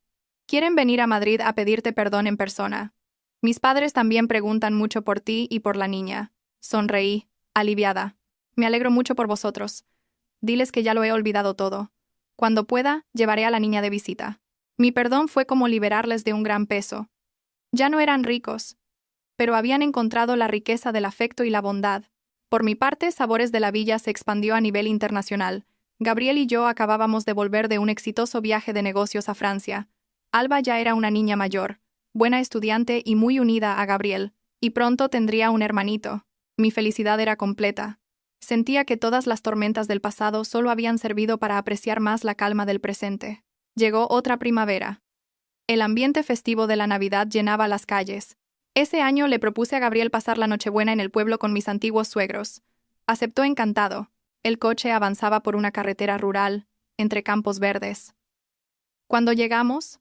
Quieren venir a Madrid a pedirte perdón en persona. Mis padres también preguntan mucho por ti y por la niña. Sonreí, aliviada. Me alegro mucho por vosotros. Diles que ya lo he olvidado todo. Cuando pueda, llevaré a la niña de visita. Mi perdón fue como liberarles de un gran peso. Ya no eran ricos, pero habían encontrado la riqueza del afecto y la bondad. Por mi parte, Sabores de la Villa se expandió a nivel internacional. Gabriel y yo acabábamos de volver de un exitoso viaje de negocios a Francia. Alba ya era una niña mayor, buena estudiante y muy unida a Gabriel, y pronto tendría un hermanito. Mi felicidad era completa. Sentía que todas las tormentas del pasado solo habían servido para apreciar más la calma del presente. Llegó otra primavera. El ambiente festivo de la Navidad llenaba las calles. Ese año le propuse a Gabriel pasar la Nochebuena en el pueblo con mis antiguos suegros. Aceptó encantado. El coche avanzaba por una carretera rural, entre campos verdes. Cuando llegamos,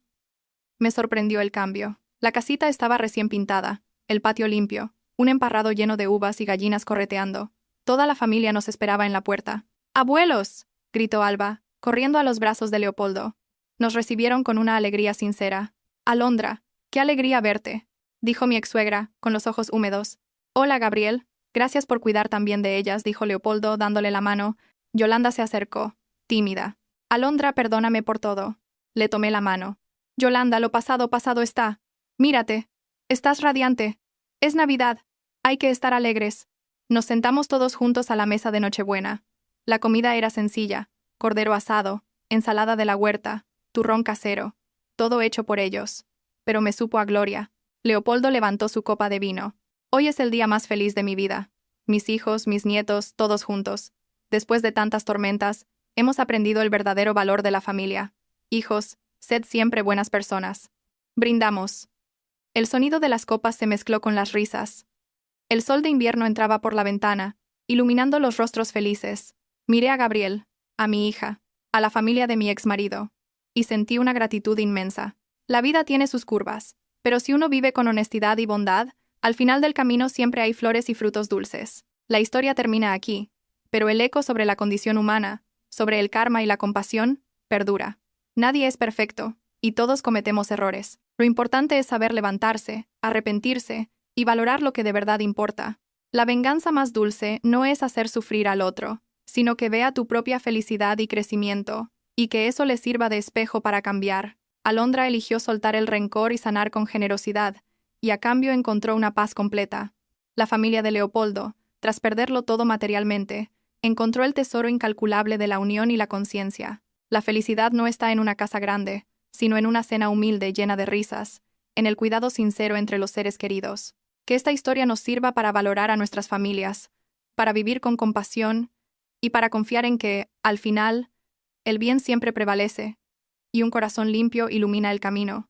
me sorprendió el cambio. La casita estaba recién pintada, el patio limpio, un emparrado lleno de uvas y gallinas correteando. Toda la familia nos esperaba en la puerta. ¡Abuelos!, gritó Alba, corriendo a los brazos de Leopoldo. Nos recibieron con una alegría sincera. Alondra, qué alegría verte, dijo mi ex-suegra, con los ojos húmedos. Hola, Gabriel, gracias por cuidar tan bien de ellas, dijo Leopoldo, dándole la mano. Yolanda se acercó, tímida. Alondra, perdóname por todo. Le tomé la mano. Yolanda, lo pasado, pasado está. Mírate. Estás radiante. Es Navidad. Hay que estar alegres. Nos sentamos todos juntos a la mesa de Nochebuena. La comida era sencilla: cordero asado, ensalada de la huerta, turrón casero, todo hecho por ellos. Pero me supo a gloria. Leopoldo levantó su copa de vino. Hoy es el día más feliz de mi vida. Mis hijos, mis nietos, todos juntos. Después de tantas tormentas, hemos aprendido el verdadero valor de la familia. Hijos, sed siempre buenas personas. Brindamos. El sonido de las copas se mezcló con las risas. El sol de invierno entraba por la ventana, iluminando los rostros felices. Miré a Gabriel, a mi hija, a la familia de mi exmarido, y sentí una gratitud inmensa. La vida tiene sus curvas, pero si uno vive con honestidad y bondad, al final del camino siempre hay flores y frutos dulces. La historia termina aquí, pero el eco sobre la condición humana, sobre el karma y la compasión, perdura. Nadie es perfecto, y todos cometemos errores. Lo importante es saber levantarse, arrepentirse, y valorar lo que de verdad importa. La venganza más dulce no es hacer sufrir al otro, sino que vea tu propia felicidad y crecimiento, y que eso le sirva de espejo para cambiar. Alondra eligió soltar el rencor y sanar con generosidad, y a cambio encontró una paz completa. La familia de Leopoldo, tras perderlo todo materialmente, encontró el tesoro incalculable de la unión y la conciencia. La felicidad no está en una casa grande, sino en una cena humilde llena de risas, en el cuidado sincero entre los seres queridos. Que esta historia nos sirva para valorar a nuestras familias, para vivir con compasión y para confiar en que, al final, el bien siempre prevalece, y un corazón limpio ilumina el camino.